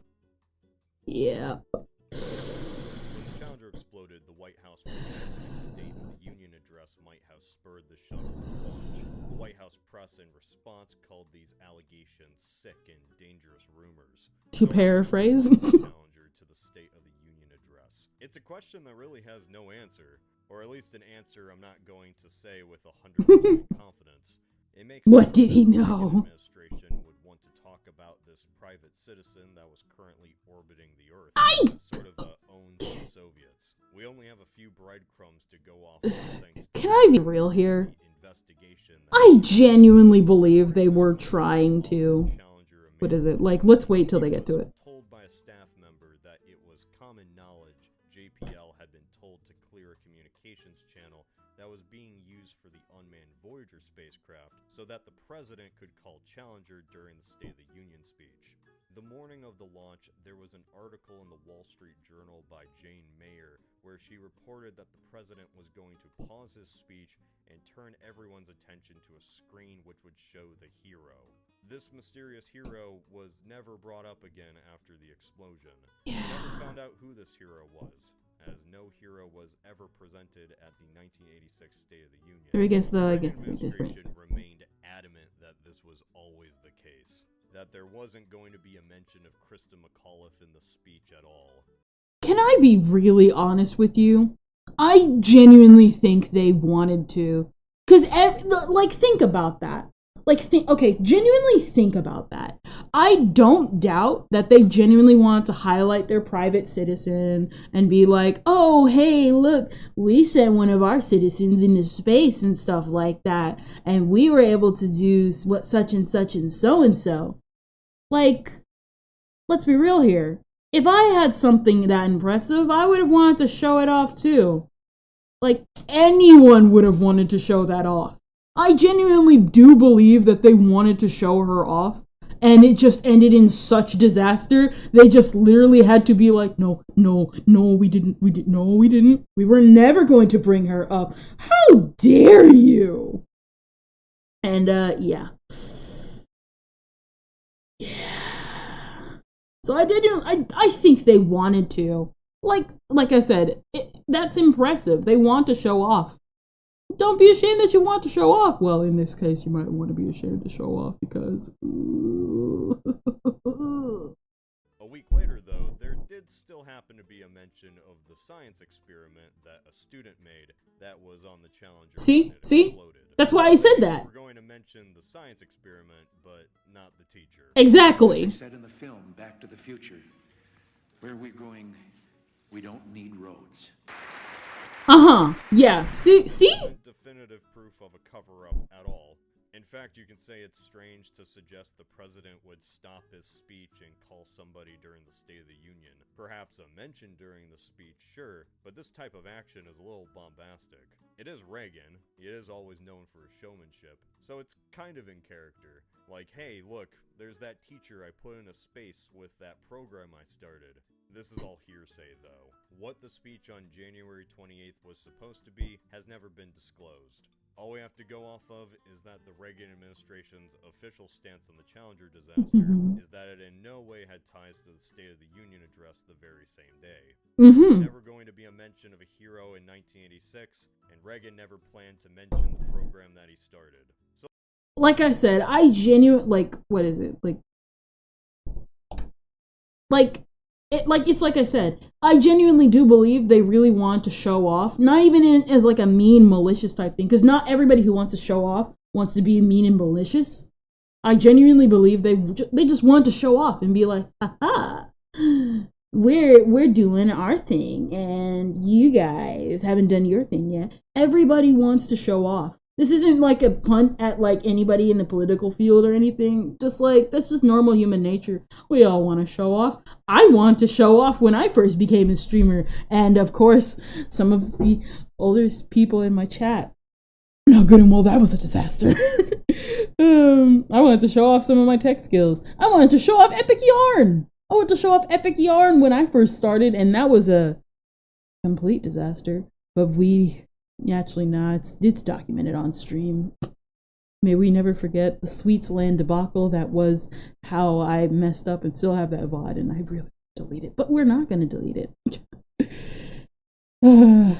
Yeah. When the Challenger exploded, the White House was the State of the Union address might have spurred the shuttle to launch. The White House press in response called these allegations sick and dangerous rumors. To paraphrase. Challenger to the State of the Union address. It's a question that really has no answer, or at least an answer I'm not going to say with 100% confidence. It makes What sense did he that the know? Reagan administration would want to talk about this private citizen that was currently orbiting the Earth as sort of owns the Soviets. We only have a few breadcrumbs to go off of thanks to Can I be real here? the investigation that I genuinely believe they were trying to. Challenger What is it? Like, let's wait till they get to it. told by a staff member that it was common knowledge JPL had been told to clear a communications channel that was being used for the unmanned Voyager spacecraft so that the president could call Challenger during the State of the Union speech. The morning of the launch, there was an article in the Wall Street Journal by Jane Mayer where she reported that the president was going to pause his speech and turn everyone's attention to a screen which would show the hero. This mysterious hero was never brought up again after the explosion. We never found out who this hero was, as no hero was ever presented at the 1986 State of the Union. I guess though, I The guess they did. administration remained adamant that this was always the case, that there wasn't going to be a mention of Krista McAuliffe in the speech at all. Can I be really honest with you? I genuinely think they wanted to. Because, like, think about that. Okay, genuinely think about that. I don't doubt that they genuinely wanted to highlight their private citizen and be like, oh, hey, look, we sent one of our citizens into space and stuff like that, and we were able to do what such and such and so and so. Like, let's be real here. If I had something that impressive, I would have wanted to show it off too. Like, anyone would have wanted to show that off. I genuinely do believe that they wanted to show her off, and it just ended in such disaster. They just literally had to be like, no, we didn't. We were never going to bring her up. How dare you? And, yeah. So I think they wanted to. Like I said, that's impressive. They want to show off. Don't be ashamed that you want to show off. Well, in this case, you might want to be ashamed to show off because... A week later, though, there did still happen to be a mention of the science experiment that a student made that was on the Challenger. See? when it See? exploded. That's why I said that. We're going to mention the science experiment, but not the teacher. Exactly. They said in the film Back to the Future, where we're going, we don't need roads. Uh-huh. Yeah. See? Definitive proof of a cover-up at all. In fact, you can say it's strange to suggest the president would stop his speech and call somebody during the State of the Union. Perhaps a mention during the speech, sure, but this type of action is a little bombastic. It is Reagan, he is always known for his showmanship, so it's kind of in character. Like, hey, look, there's that teacher I put in a space with that program I started. This is all hearsay, though. What the speech on January 28th was supposed to be has never been disclosed. All we have to go off of is that the Reagan administration's official stance on the Challenger disaster is that it in no way had ties to the State of the Union address the very same day. There's never going to be a mention of a hero in 1986, and Reagan never planned to mention the program that he started. So, like I said, I genuinely, what is it? It's like I said, I genuinely do believe they really want to show off, not even as like a mean, malicious type thing, because not everybody who wants to show off wants to be mean and malicious. I genuinely believe they just want to show off and be like, haha, we're doing our thing, and you guys haven't done your thing yet. Everybody wants to show off. This isn't like a punt at like anybody in the political field or anything. Just like, this is normal human nature. We all want to show off. I want to show off when I first became a streamer. And of course, some of the older people in my chat, no good and well, that was a disaster. I wanted to show off some of my tech skills. I wanted to show off Epic Yarn. I wanted to show off Epic Yarn when I first started, and that was a complete disaster. But actually, nah, it's documented on stream. May we never forget the Sweetsland debacle. That was how I messed up and still have that VOD, and I really delete it. But we're not going to delete it. Yeah.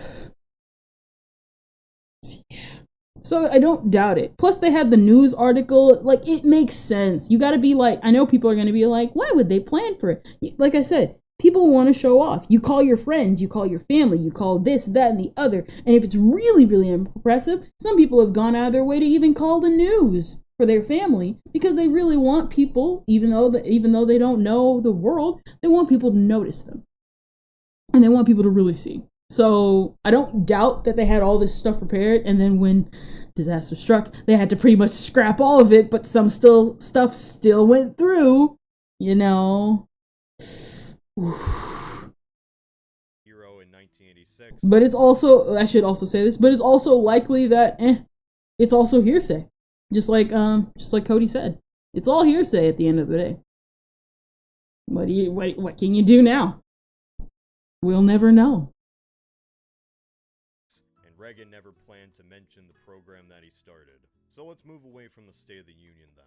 So I don't doubt it. Plus, they had the news article. Like, it makes sense. You got to be like, I know people are going to be like, why would they plan for it? Like I said, people want to show off. You call your friends, you call your family, you call this, that, and the other. And if it's really, really impressive, some people have gone out of their way to even call the news for their family because they really want people, even though they don't know the world, they want people to notice them. And they want people to really see. So I don't doubt that they had all this stuff prepared, and then when disaster struck, they had to pretty much scrap all of it, but some stuff still went through, you know. hero in 1986. But it's also, I should also say this, but it's also likely that it's also hearsay. Just like Cody said. It's all hearsay at the end of the day. What can you do now? We'll never know. And Reagan never planned to mention the program that he started. So let's move away from the State of the Union then.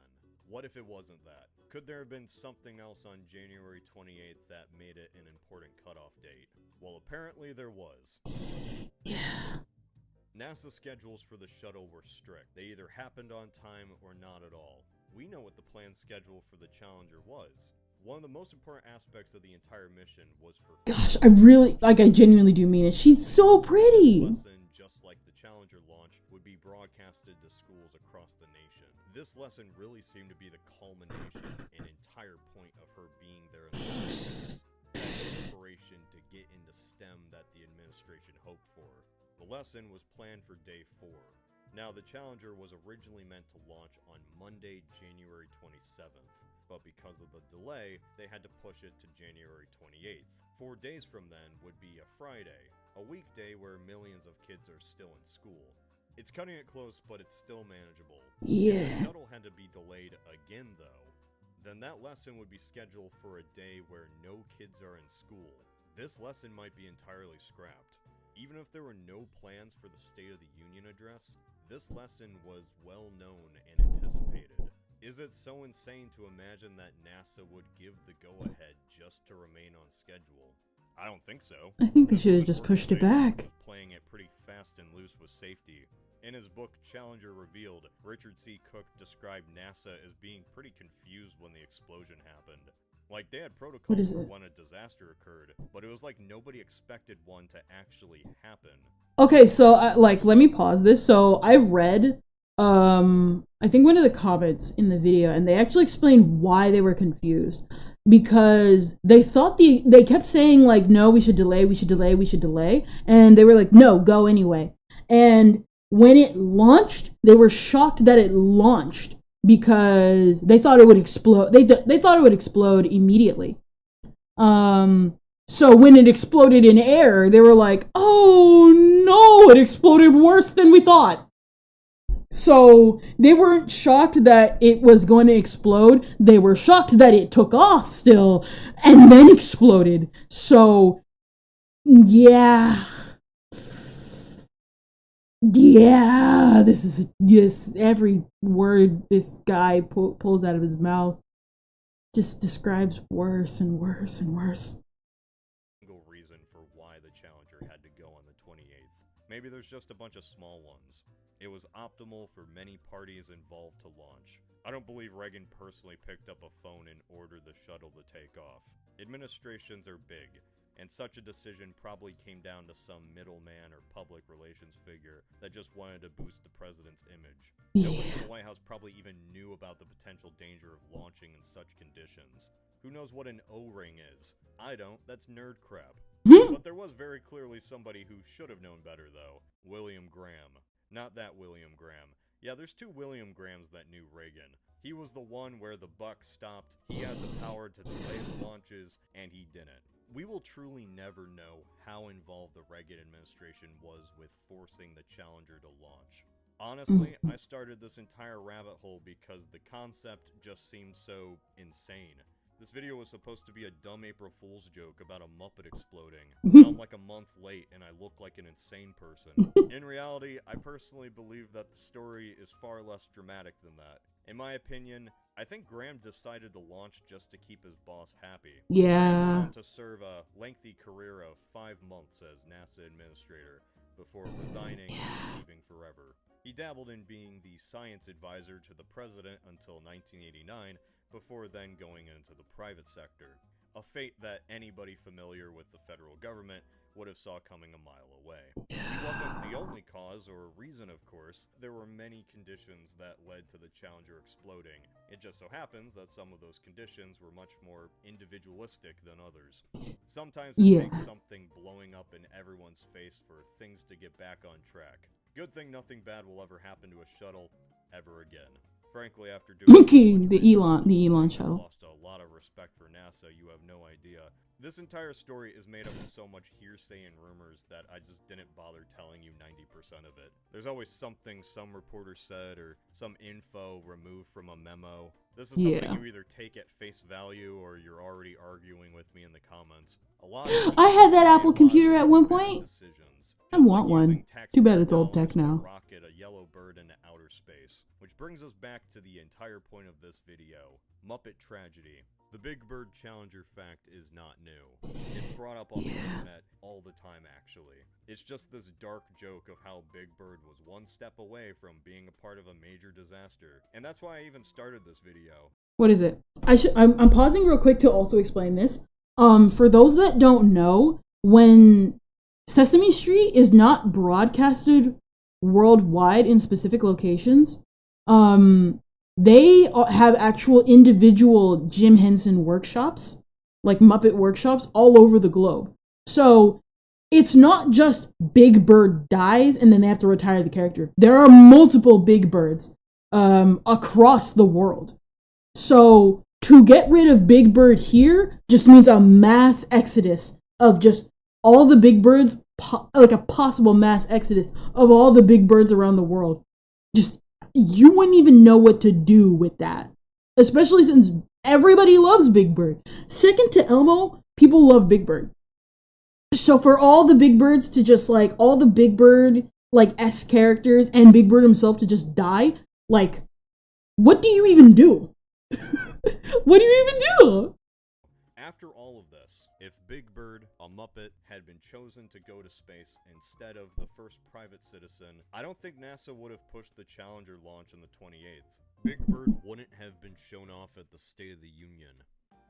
What if it wasn't that? Could there have been something else on January 28th that made it an important cutoff date? Well, apparently there was. Yeah. NASA schedules for the shuttle were strict. They either happened on time or not at all. We know what the planned schedule for the Challenger was. One of the most important aspects of the entire mission was for... Gosh, I genuinely do mean it. She's so pretty! Lesson, just like the Challenger launch, would be broadcasted to schools across the nation. This lesson really seemed to be the culmination and entire point of her being there in the first place. Inspiration to get into STEM that the administration hoped for. The lesson was planned for day 4. Now, the Challenger was originally meant to launch on Monday, January 27th. But because of the delay, they had to push it to January 28th. 4 days from then would be a Friday, a weekday where millions of kids are still in school. It's cutting it close, but it's still manageable. Yeah. If the shuttle had to be delayed again, though, then that lesson would be scheduled for a day where no kids are in school. This lesson might be entirely scrapped. Even if there were no plans for the State of the Union address, this lesson was well known and anticipated. Is it so insane to imagine that NASA would give the go-ahead just to remain on schedule? I don't think so. I think they should have just pushed it back. Playing it pretty fast and loose with safety. In his book, Challenger Revealed, Richard C. Cook described NASA as being pretty confused when the explosion happened. Like, they had protocols for when a disaster occurred, but it was like nobody expected one to actually happen. Okay, so, let me pause this. So, I read, I think one of the comments in the video, and they actually explained why they were confused. Because they thought they kept saying, like, no, we should delay, and they were like, no, go anyway. And when it launched, they were shocked that it launched because they thought it would explode. They thought it would explode immediately. So when it exploded in air, they were like, "Oh no, it exploded worse than we thought." So they weren't shocked that it was going to explode. They were shocked that it took off still and then exploded. So yeah. Yeah, this every word this guy pulls out of his mouth just describes worse and worse and worse. Single reason for why the Challenger had to go on the 28th. Maybe there's just a bunch of small ones. It was optimal for many parties involved to launch. I don't believe Reagan personally picked up a phone and ordered the shuttle to take off. Administrations are big, and such a decision probably came down to some middleman or public relations figure that just wanted to boost the president's image. Nobody in the White House probably even knew about the potential danger of launching in such conditions. Who knows what an O-ring is? I don't. That's nerd crap. But there was very clearly somebody who should have known better, though. William Graham. Not that William Graham. Yeah, there's two William Grahams that knew Reagan. He was the one where the buck stopped, he had the power to delay the launches, and he didn't. We will truly never know how involved the Reagan administration was with forcing the Challenger to launch. Honestly, I started this entire rabbit hole because the concept just seemed so insane. This video was supposed to be a dumb April Fool's joke about a Muppet exploding. I'm like a month late and I look like an insane person. In reality, I personally believe that the story is far less dramatic than that. In my opinion, I think Graham decided to launch just to keep his boss happy. Yeah. He went on to serve a lengthy career of 5 months as NASA administrator before resigning and leaving forever. He dabbled in being the science advisor to the president until 1989, before then going into the private sector. A fate that anybody familiar with the federal government would have saw coming a mile away. He wasn't the only cause or reason, of course. There were many conditions that led to the Challenger exploding. It just so happens that some of those conditions were much more individualistic than others. Sometimes it takes something blowing up in everyone's face for things to get back on track. Good thing nothing bad will ever happen to a shuttle ever again. Frankly, after doing the Elon shuttle. Lost a lot of respect for NASA, you have no idea. This entire story is made up of so much hearsay and rumors that I just didn't bother telling you 90% of it. There's always something some reporter said or some info removed from a memo. This is something you either take at face value or you're already arguing with me in the comments. I had that Apple computer at one point. I want one. Too bad it's old tech now. Rocket a yellow bird into outer space. Which brings us back to the entire point of this video. Muppet tragedy. The Big Bird Challenger fact is not new. It's brought up on the internet all the time, actually. It's just this dark joke of how Big Bird was one step away from being a part of a major disaster. And that's why I even started this video. What is it? I'm pausing real quick to also explain this. For those that don't know, when Sesame Street is not broadcasted worldwide in specific locations, they have actual individual Jim Henson workshops, like Muppet workshops, all over the globe. So it's not just Big Bird dies and then they have to retire the character. There are multiple Big Birds across the world. So to get rid of Big Bird here just means a mass exodus of just all the Big Birds, like a possible mass exodus of all the Big Birds around the world. Just, you wouldn't even know what to do with that. Especially since everybody loves Big Bird. Second to Elmo, people love Big Bird. So for all the Big Birds to just like, all the Big Bird, like, S characters and Big Bird himself to just die, like, what do you even do? What do you even do? After all of this, if Big Bird, a Muppet, had been chosen to go to space instead of the first private citizen, I don't think NASA would have pushed the Challenger launch on the 28th. Big Bird wouldn't have been shown off at the State of the Union,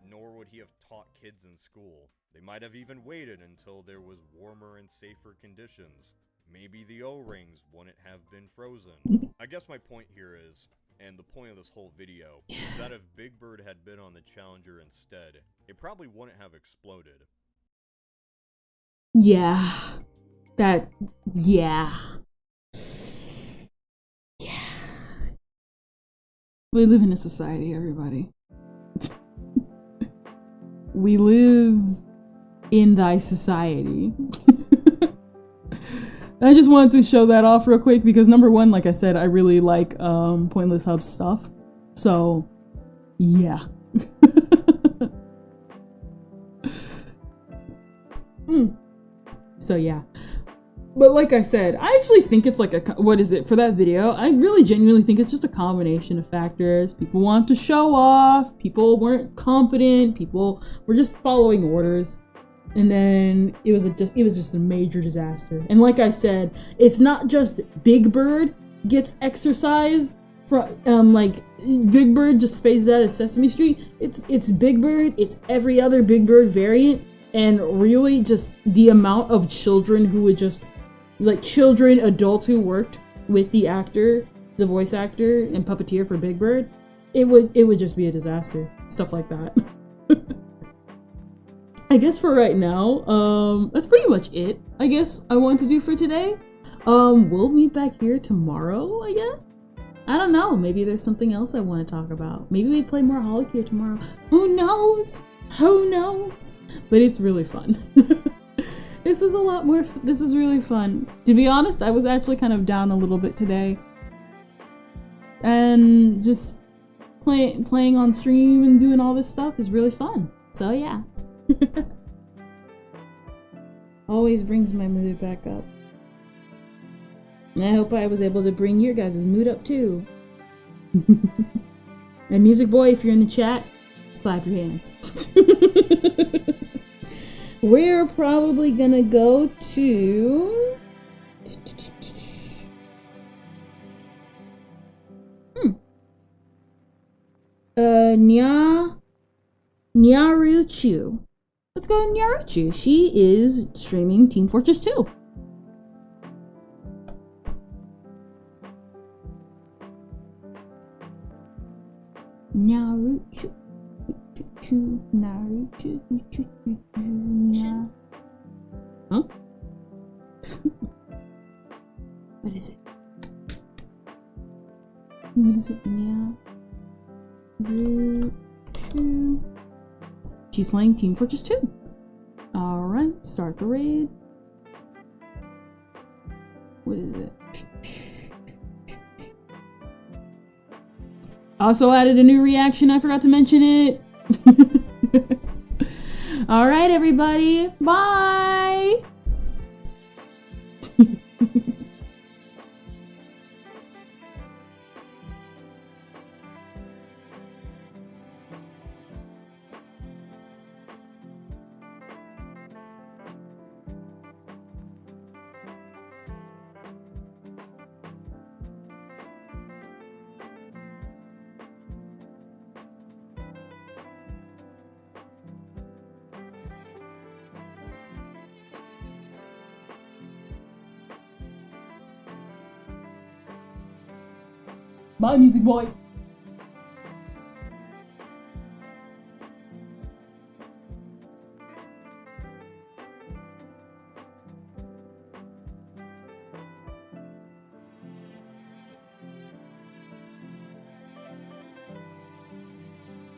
nor would he have taught kids in school. They might have even waited until there was warmer and safer conditions. Maybe the O-rings wouldn't have been frozen. I guess my point here is, and the point of this whole video, is that if Big Bird had been on the Challenger instead, it probably wouldn't have exploded. Yeah. Yeah. We live in a society, everybody. We live in thy society. I just wanted to show that off real quick because number one, like I said, I really like Pointless Hub stuff. So, yeah. So yeah. But like I said, I actually think it's like what is it for that video? I really genuinely think it's just a combination of factors. People want to show off, people weren't confident, people were just following orders. And then it was just a major disaster. And like I said, it's not just Big Bird gets exorcised from like Big Bird just phases out of Sesame Street. It's Big Bird, it's every other Big Bird variant, and really just the amount of children who would just like children, adults who worked with the actor, the voice actor and puppeteer for Big Bird, it would just be a disaster. Stuff like that. I guess for right now, that's pretty much it. I guess I want to do for today. We'll meet back here tomorrow, I guess. I don't know. Maybe there's something else I want to talk about. Maybe we play more HoloCure tomorrow. Who knows? Who knows? But it's really fun. This is a lot more. This is really fun. To be honest, I was actually kind of down a little bit today, and just playing on stream and doing all this stuff is really fun. So yeah. Always brings my mood back up. And I hope I was able to bring your guys' mood up too. And Music Boy, if you're in the chat, clap your hands. We're probably gonna go to... Nyaruchu. Let's go to Nyaruchu. She is streaming Team Fortress 2. Naruto. Naruto. Huh? What is it? What is it? Naruto. She's playing Team Fortress 2. Alright, start the raid. What is it? Also added a new reaction, I forgot to mention it. Alright, everybody. Bye! Bye, Music Boy.